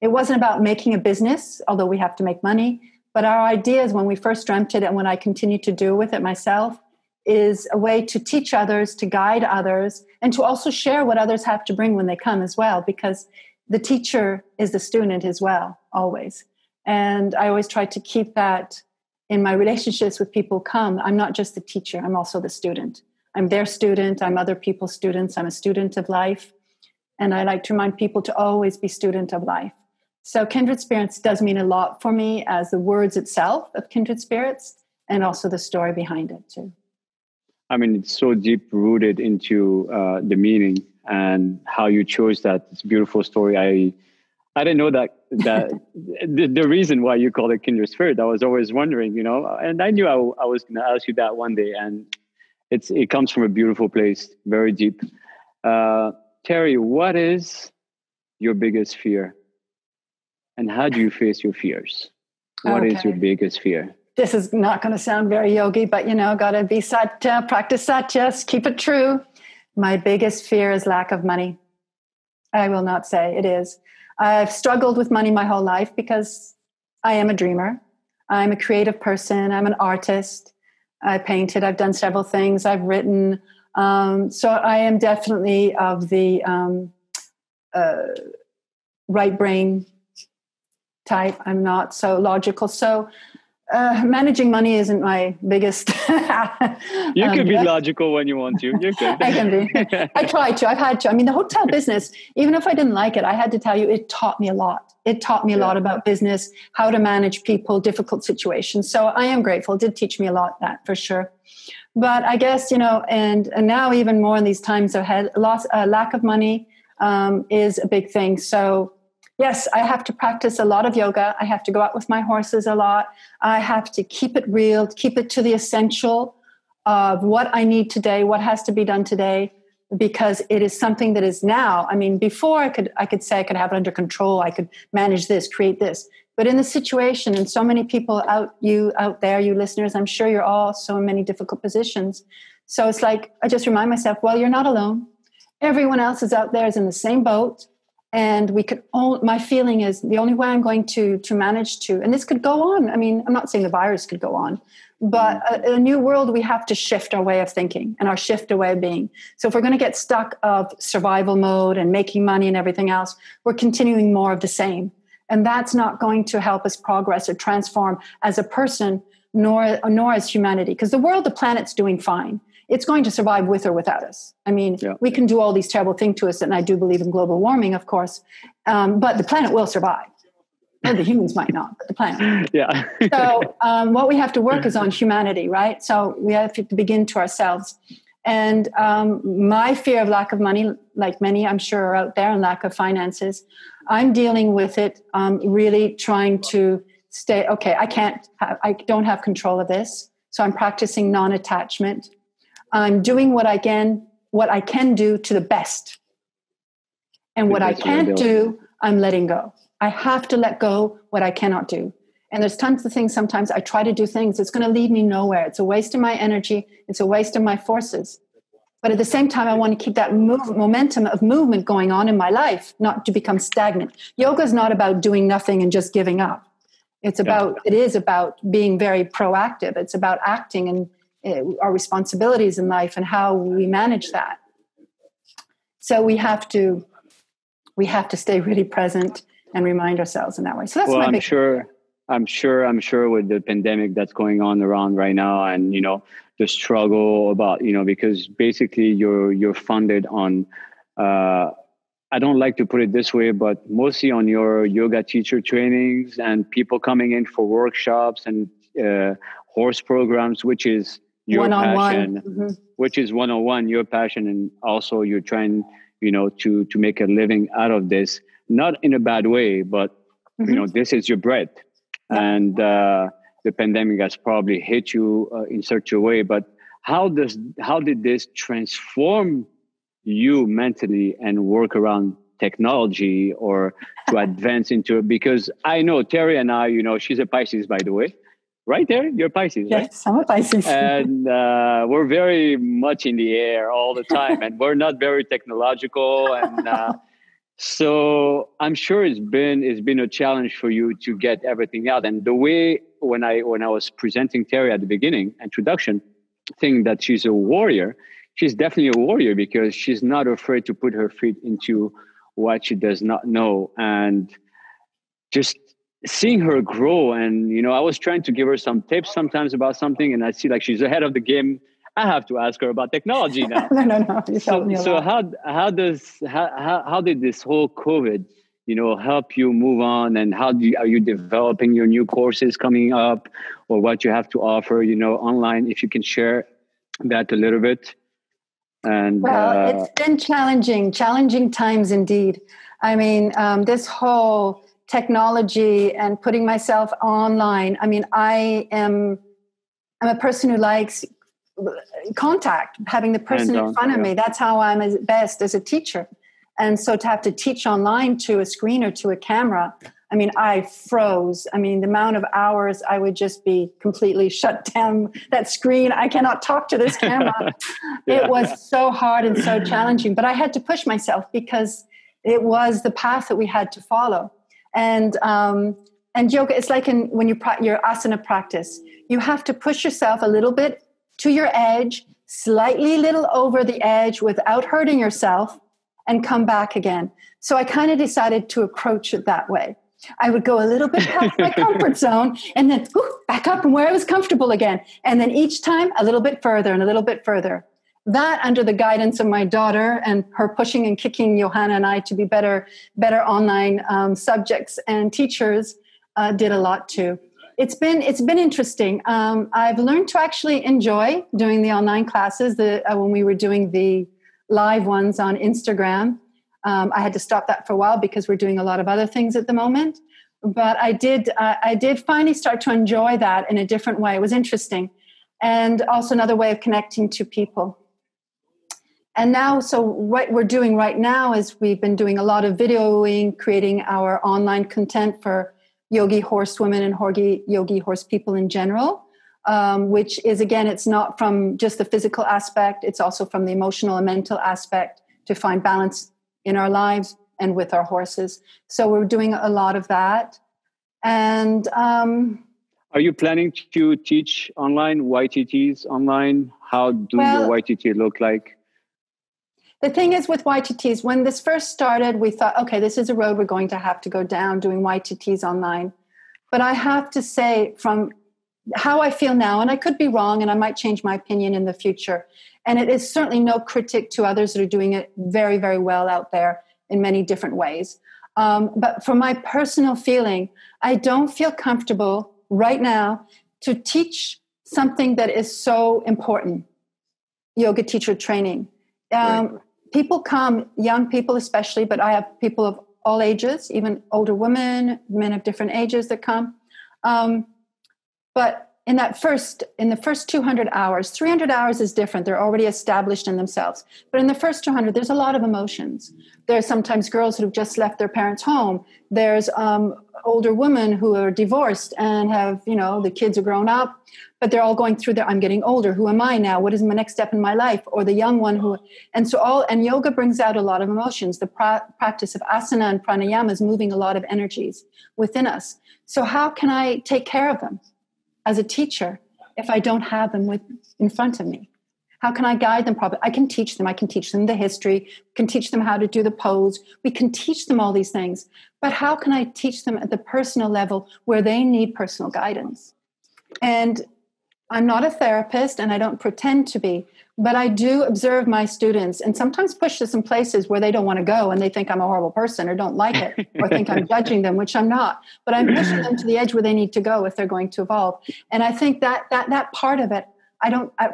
Speaker 1: It wasn't about making a business, although we have to make money. But our ideas, when we first dreamt it and when I continue to do with it myself, is a way to teach others, to guide others, and to also share what others have to bring when they come as well, because the teacher is the student as well, always. And I always try to keep that in my relationships with people come. I'm not just the teacher, I'm also the student. I'm their student, I'm other people's students, I'm a student of life. And I like to remind people to always be student of life. So Kindred Spirits does mean a lot for me as the words itself of Kindred Spirits and also the story behind it too.
Speaker 2: I mean, it's so deep rooted into the meaning and how you chose that. It's a beautiful story. I didn't know that the reason why you call it Kindred Spirit. I was always wondering, and I knew I was going to ask you that one day. And it comes from a beautiful place, very deep. Terry, what is your biggest fear? And how do you face your fears? What is your biggest fear?
Speaker 1: This is not going to sound very yogi, but got to be satya, practice satya, keep it true. My biggest fear is lack of money. I will not say it is. I've struggled with money my whole life because I am a dreamer. I'm a creative person. I'm an artist. I painted. I've done several things. I've written. So I am definitely of the right brain type. I'm not so logical. So managing money isn't my biggest.
Speaker 2: You can be logical when you want to. You can.
Speaker 1: I can be. I try to. I've had to. I mean, the hotel business, even if I didn't like it, I had to tell you, it taught me a lot. It taught me a lot about business, how to manage people, difficult situations. So I am grateful. It did teach me a lot, that for sure. But I guess, and now even more in these times ahead, lack of money is a big thing. So yes, I have to practice a lot of yoga. I have to go out with my horses a lot. I have to keep it real, keep it to the essential of what I need today, what has to be done today, because it is something that is now. I mean, before I could say I could have it under control. I could manage this, create this. But in the situation, and so many people out there, you listeners, I'm sure you're all so in many difficult positions. So it's like, I just remind myself, well, you're not alone. Everyone else is out there is in the same boat. And my feeling is the only way I'm going to manage to, and this could go on. I mean, I'm not saying the virus could go on, but a new world, we have to shift our way of thinking and our shift our way of being. So if we're going to get stuck of survival mode and making money and everything else, we're continuing more of the same. And that's not going to help us progress or transform as a person, nor as humanity. Because the world, the planet's doing fine. It's going to survive with or without us. I mean, we can do all these terrible things to us, and I do believe in global warming, of course, but the planet will survive. Or the humans might not, but the planet.
Speaker 2: Yeah.
Speaker 1: So what we have to work is on humanity, right? So we have to begin to ourselves. And my fear of lack of money, like many I'm sure are out there, and lack of finances, I'm dealing with it, really trying to stay, okay, I don't have control of this. So I'm practicing non-attachment. I'm doing what I can do to the best. And what I can't do, I'm letting go. I have to let go what I cannot do. And there's tons of things sometimes I try to do things. It's going to lead me nowhere. It's a waste of my energy. It's a waste of my forces. But at the same time, I want to keep that momentum of movement going on in my life, not to become stagnant. Yoga is not about doing nothing and just giving up. It is about being very proactive. It's about acting and our responsibilities in life and how we manage that. So we have to stay really present and remind ourselves in that way. So that's
Speaker 2: I'm sure with the pandemic that's going on around right now, and the struggle about because basically you're funded on I don't like to put it this way, but mostly on your yoga teacher trainings and people coming in for workshops and horse programs, which is your passion, which is one-on-one, your passion. And also you're trying, to make a living out of this, not in a bad way, but, this is your bread. Yeah. And the pandemic has probably hit you in such a way. But how did this transform you mentally and work around technology or to advance into it? Because I know Terry and I, she's a Pisces, by the way. Right there, you're Pisces, right?
Speaker 1: Yes, I'm a Pisces.
Speaker 2: And we're very much in the air all the time, and we're not very technological. And so I'm sure it's been a challenge for you to get everything out. And the way when I was presenting Terry at the beginning, introduction, thing that she's a warrior, she's definitely a warrior because she's not afraid to put her feet into what she does not know. And just seeing her grow, and I was trying to give her some tips sometimes about something, and I see like she's ahead of the game. I have to ask her about technology now.
Speaker 1: No. You told me a lot.
Speaker 2: How did this whole COVID, help you move on, and are you developing your new courses coming up, or what you have to offer, online? If you can share that a little bit. And
Speaker 1: it's been challenging times indeed. I mean, this whole technology and putting myself online. I mean, I'm a person who likes contact, having the person in front of me. That's how I'm as best as a teacher. And so to have to teach online to a screen or to a camera, I mean, I froze. I mean, the amount of hours I would just be completely shut down that screen. I cannot talk to this camera. It was so hard and so challenging, but I had to push myself because it was the path that we had to follow. And And yoga, it's like when your asana practice, you have to push yourself a little bit to your edge, slightly little over the edge without hurting yourself, and come back again. So I kind of decided to approach it that way. I would go a little bit past my comfort zone and then back up and where I was comfortable again. And then each time a little bit further and a little bit further. That, under the guidance of my daughter and her pushing and kicking Johanna and I to be better online subjects and teachers, did a lot too. It's been interesting. I've learned to actually enjoy doing the online classes. When we were doing the live ones on Instagram, I had to stop that for a while because we're doing a lot of other things at the moment. But I did finally start to enjoy that in a different way. It was interesting, and also another way of connecting to people. And now, so what we're doing right now is we've been doing a lot of videoing, creating our online content for Yogi horsewomen and Yogi horse people in general, which is, again, it's not from just the physical aspect. It's also from the emotional and mental aspect to find balance in our lives and with our horses. So we're doing a lot of that. And
Speaker 2: are you planning to teach online, YTTs online? How do your YTT look like?
Speaker 1: The thing is with YTTs, when this first started, we thought, okay, this is a road we're going to have to go down, doing YTTs online. But I have to say, from how I feel now, and I could be wrong, and I might change my opinion in the future, and it is certainly no critic to others that are doing it very, very well out there in many different ways. But for my personal feeling, I don't feel comfortable right now to teach something that is so important, yoga teacher training.
Speaker 2: Right.
Speaker 1: People come, young people especially, but I have people of all ages, even older women, men of different ages that come. But in the first 200 hours, 300 hours is different. They're already established in themselves. But in the first 200, there's a lot of emotions. There's sometimes girls who've just left their parents' home. There's older women who are divorced and have, the kids are grown up, but they're all going through I'm getting older. Who am I now? What is my next step in my life? Or the young one and yoga brings out a lot of emotions. The practice of asana and pranayama is moving a lot of energies within us. So how can I take care of them as a teacher if I don't have them in front of me? How can I guide them properly? I can teach them. I can teach them the history. I can teach them how to do the pose. We can teach them all these things. But how can I teach them at the personal level where they need personal guidance? And I'm not a therapist, and I don't pretend to be, but I do observe my students and sometimes push to some places where they don't want to go and they think I'm a horrible person or don't like it or think I'm judging them, which I'm not. But I'm pushing them to the edge where they need to go if they're going to evolve. And I think that part of it,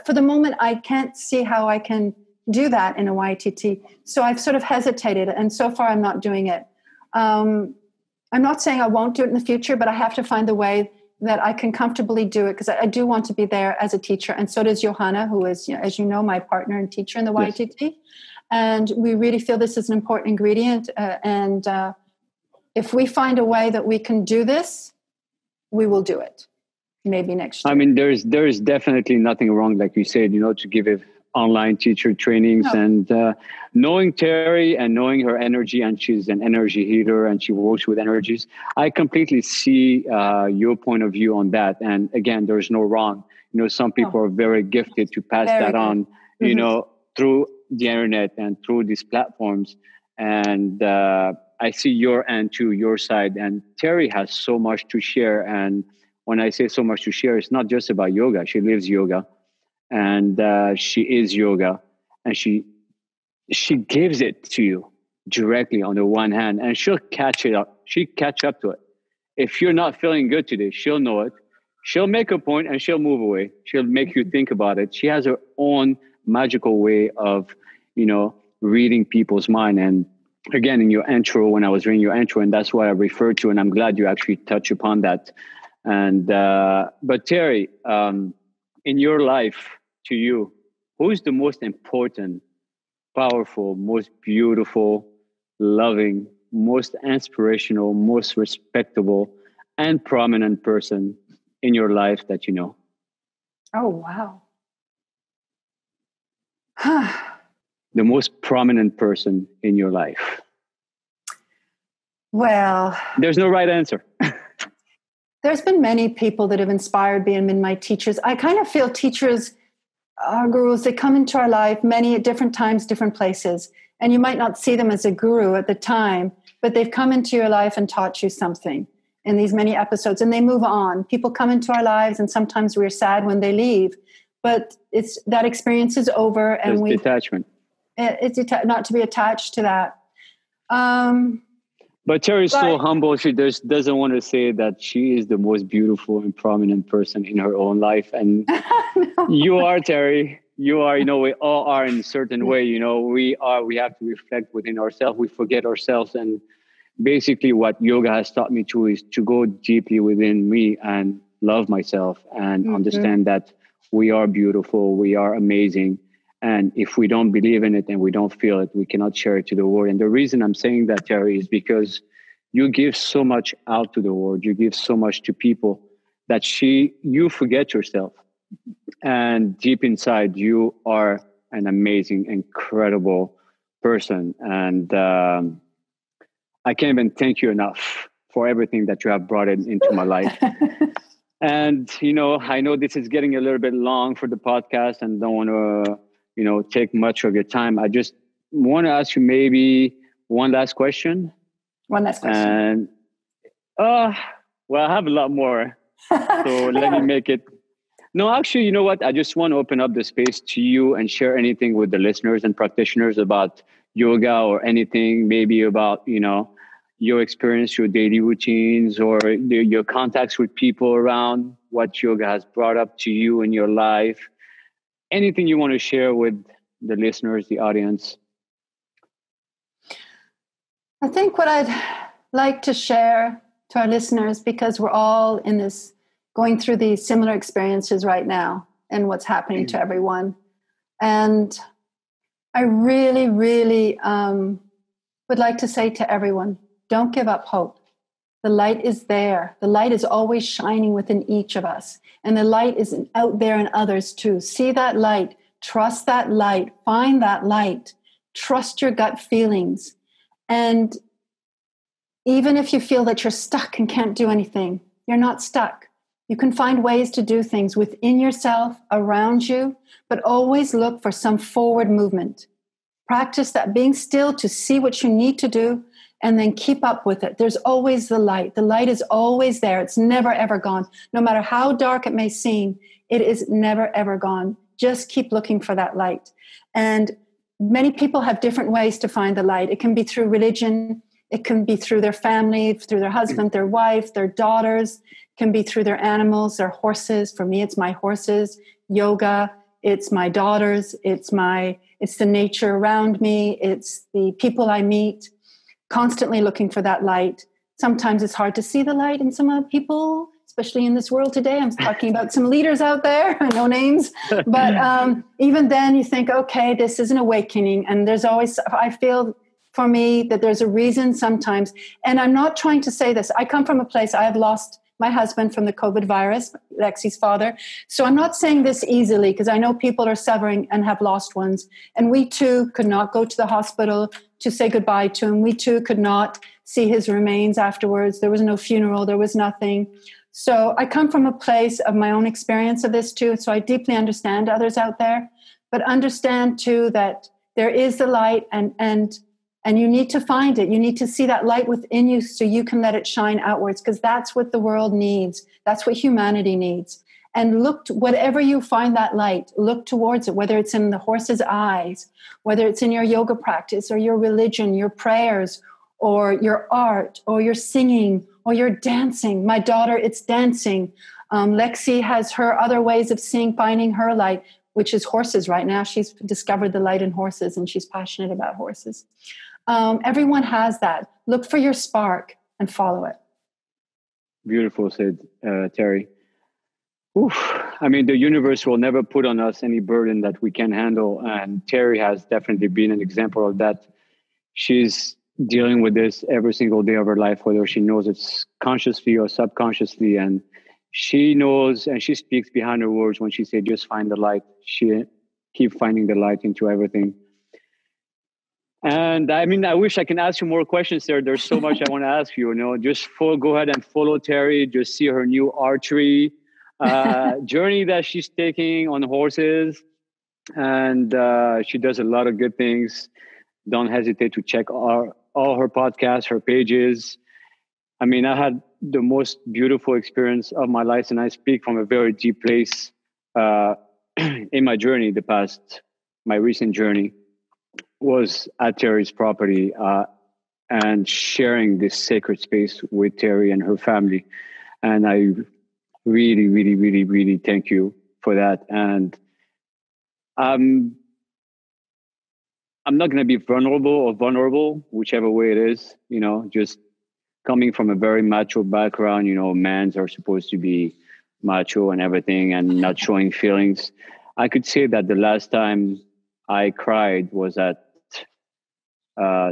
Speaker 1: for the moment, I can't see how I can do that in a YTT. So I've sort of hesitated, and so far I'm not doing it. I'm not saying I won't do it in the future, but I have to find the way that I can comfortably do it, because I do want to be there as a teacher. And so does Johanna, who is, as you know, my partner and teacher in the YTT. Yes. And we really feel this is an important ingredient. And if we find a way that we can do this, we will do it. Maybe next year.
Speaker 2: I mean, there is definitely nothing wrong, like you said, to give it online teacher trainings. No. And knowing Terry and knowing her energy, and she's an energy healer and she works with energies, I completely see your point of view on that. And again, there's no wrong. Some people are very gifted to pass that on, through the internet and through these platforms. And I see your end too, your side. And Terry has so much to share. And when I say so much to share, it's not just about yoga. She lives yoga, and she is yoga, and she gives it to you directly on the one hand, and she'll catch it up. She'll catch up to it. If you're not feeling good today, she'll know it. She'll make a point and she'll move away. She'll make you think about it. She has her own magical way of, reading people's mind. And again, in your intro, when I was reading your intro, and that's why I referred to, and I'm glad you actually touch upon that. And but Terry, in your life, to you, who is the most important, powerful, most beautiful, loving, most inspirational, most respectable, and prominent person in your life that you know?
Speaker 1: Oh, wow.
Speaker 2: The most prominent person in your life.
Speaker 1: Well,
Speaker 2: there's no right answer.
Speaker 1: there's been many people that have inspired me and been my teachers. I kind of feel teachers are gurus. They come into our life many at different times, different places. And you might not see them as a guru at the time, but they've come into your life and taught you something in these many episodes, and they move on. People come into our lives, and sometimes we're sad when they leave, but it's that experience is over, and
Speaker 2: we detachment.
Speaker 1: It's not to be attached to that.
Speaker 2: But Terry's so humble. She just doesn't want to say that she is the most beautiful and prominent person in her own life. And no. You are, Terry. You are, we all are in a certain way. We have to reflect within ourselves. We forget ourselves. And basically what yoga has taught me to is to go deeply within me and love myself and understand that we are beautiful. We are amazing. And if we don't believe in it and we don't feel it, we cannot share it to the world. And the reason I'm saying that, Terry, is because you give so much out to the world. You give so much to people that you forget yourself. And deep inside, you are an amazing, incredible person. And I can't even thank you enough for everything that you have brought into my life. And, I know this is getting a little bit long for the podcast and don't want to take much of your time. I just want to ask you maybe one last question.
Speaker 1: One last question.
Speaker 2: And, I have a lot more. So let me make it. No, actually, you know what? I just want to open up the space to you and share anything with the listeners and practitioners about yoga or anything, maybe about, your experience, your daily routines, or your contacts with people around, what yoga has brought up to you in your life. Anything you want to share with the listeners, the audience?
Speaker 1: I think what I'd like to share to our listeners, because we're all in this, going through these similar experiences right now and what's happening to everyone. And I really, really would like to say to everyone, don't give up hope. The light is there. The light is always shining within each of us. And the light is out there in others too. See that light. Trust that light. Find that light. Trust your gut feelings. And even if you feel that you're stuck and can't do anything, you're not stuck. You can find ways to do things within yourself, around you, but always look for some forward movement. Practice that being still to see what you need to do, and then keep up with it. There's always the light. The light is always there. It's never, ever gone. No matter how dark it may seem, it is never, ever gone. Just keep looking for that light. And many people have different ways to find the light. It can be through religion. It can be through their family, through their husband, their wife, their daughters. It can be through their animals, their horses. For me, it's my horses. Yoga, it's my daughters. It's the nature around me. It's the people I meet. Constantly looking for that light. Sometimes it's hard to see the light in some other people, especially in this world today. I'm talking about some leaders out there, no names. But even then you think, okay, this is an awakening. And there's always, I feel for me that there's a reason sometimes. And I'm not trying to say this. I come from a place, I have lost my husband from the COVID virus, Lexi's father. So I'm not saying this easily because I know people are severing and have lost ones. And we too could not go to the hospital to say goodbye to him. We too could not see his remains afterwards. There was no funeral. There was nothing. So I come from a place of my own experience of this too. So I deeply understand others out there, but understand too that there is the light and you need to find it. You need to see that light within you so you can let it shine outwards, because that's what the world needs. That's what humanity needs. And whatever you find that light, look towards it, whether it's in the horse's eyes, whether it's in your yoga practice or your religion, your prayers, or your art, or your singing, or your dancing. My daughter, it's dancing. Lexi has her other ways of finding her light, which is horses right now. She's discovered the light in horses, and she's passionate about horses. Everyone has that. Look for your spark and follow it.
Speaker 2: Beautiful said, Terry. Oof. I mean, the universe will never put on us any burden that we can handle. And Terry has definitely been an example of that. She's dealing with this every single day of her life, whether she knows it's consciously or subconsciously. And she knows and she speaks behind her words when she said, just find the light. She keep finding the light into everything. And I mean, I wish I can ask you more questions there. There's so much I want to ask you, just go ahead and follow Terry, just see her new archery journey that she's taking on horses. And she does a lot of good things. Don't hesitate to check all her podcasts, her pages. I mean, I had the most beautiful experience of my life, and I speak from a very deep place in my journey. My recent journey was at Terry's property and sharing this sacred space with Terry and her family. And I really, really, really, really thank you for that. And I'm not going to be vulnerable, whichever way it is, just coming from a very macho background, mans are supposed to be macho and everything and not showing feelings. I could say that the last time I cried was at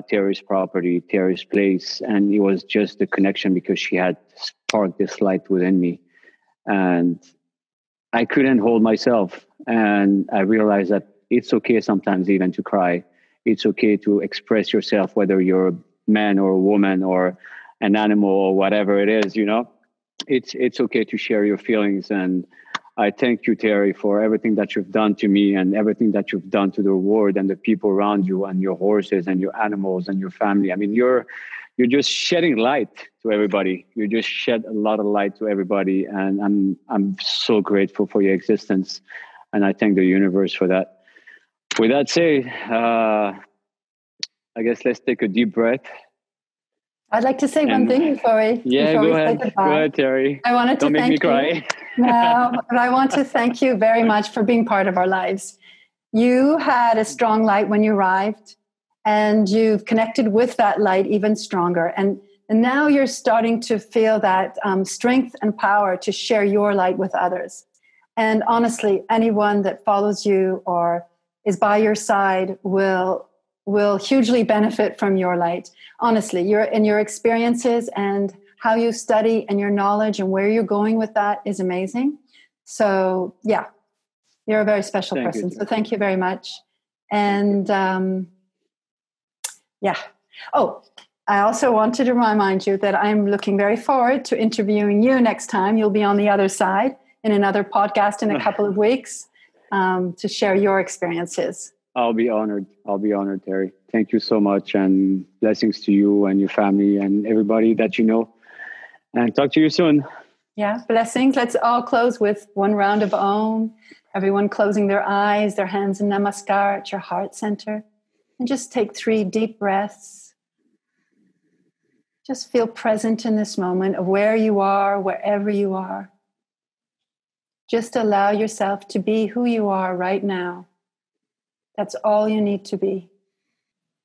Speaker 2: Terry's property, Terry's place. And it was just the connection because she had sparked this light within me. And I couldn't hold myself. And I realized that it's okay sometimes even to cry. It's okay to express yourself, whether you're a man or a woman or an animal or whatever it is, it's okay to share your feelings. And I thank you, Terry, for everything that you've done to me and everything that you've done to the world and the people around you and your horses and your animals and your family. I mean, you're just shedding light to everybody. You just shed a lot of light to everybody. And I'm so grateful for your existence. And I thank the universe for that. With that said, I guess let's take a deep breath.
Speaker 1: I'd like to say one thing before we
Speaker 2: go ahead, Terry.
Speaker 1: I wanted to
Speaker 2: Don't make
Speaker 1: thank
Speaker 2: me cry.
Speaker 1: You. No, but I want to thank you very much for being part of our lives. You had a strong light when you arrived, and you've connected with that light even stronger. And now you're starting to feel that strength and power to share your light with others. And honestly, anyone that follows you or is by your side will hugely benefit from your light. Honestly, your experiences and how you study and your knowledge and where you're going with that is amazing. So yeah, you're a very special person. So thank you very much. And yeah. Oh, I also wanted to remind you that I'm looking very forward to interviewing you next time. You'll be on the other side in another podcast in a couple of weeks to share your experiences.
Speaker 2: I'll be honored, Terry. Thank you so much, and blessings to you and your family and everybody that you know. And talk to you soon.
Speaker 1: Yeah, blessings. Let's all close with one round of Om. Everyone closing their eyes, their hands in Namaskar at your heart center. And just take 3 deep breaths. Just feel present in this moment of where you are, wherever you are. Just allow yourself to be who you are right now. That's all you need to be.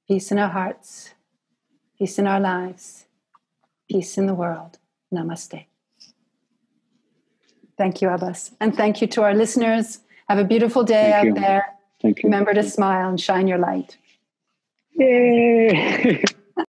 Speaker 1: Peace in our hearts, peace in our lives, peace in the world. Namaste. Thank you, Abbas. And thank you to our listeners. Have a beautiful day out there.
Speaker 2: Thank you.
Speaker 1: Remember to smile and shine your light.
Speaker 2: Yay!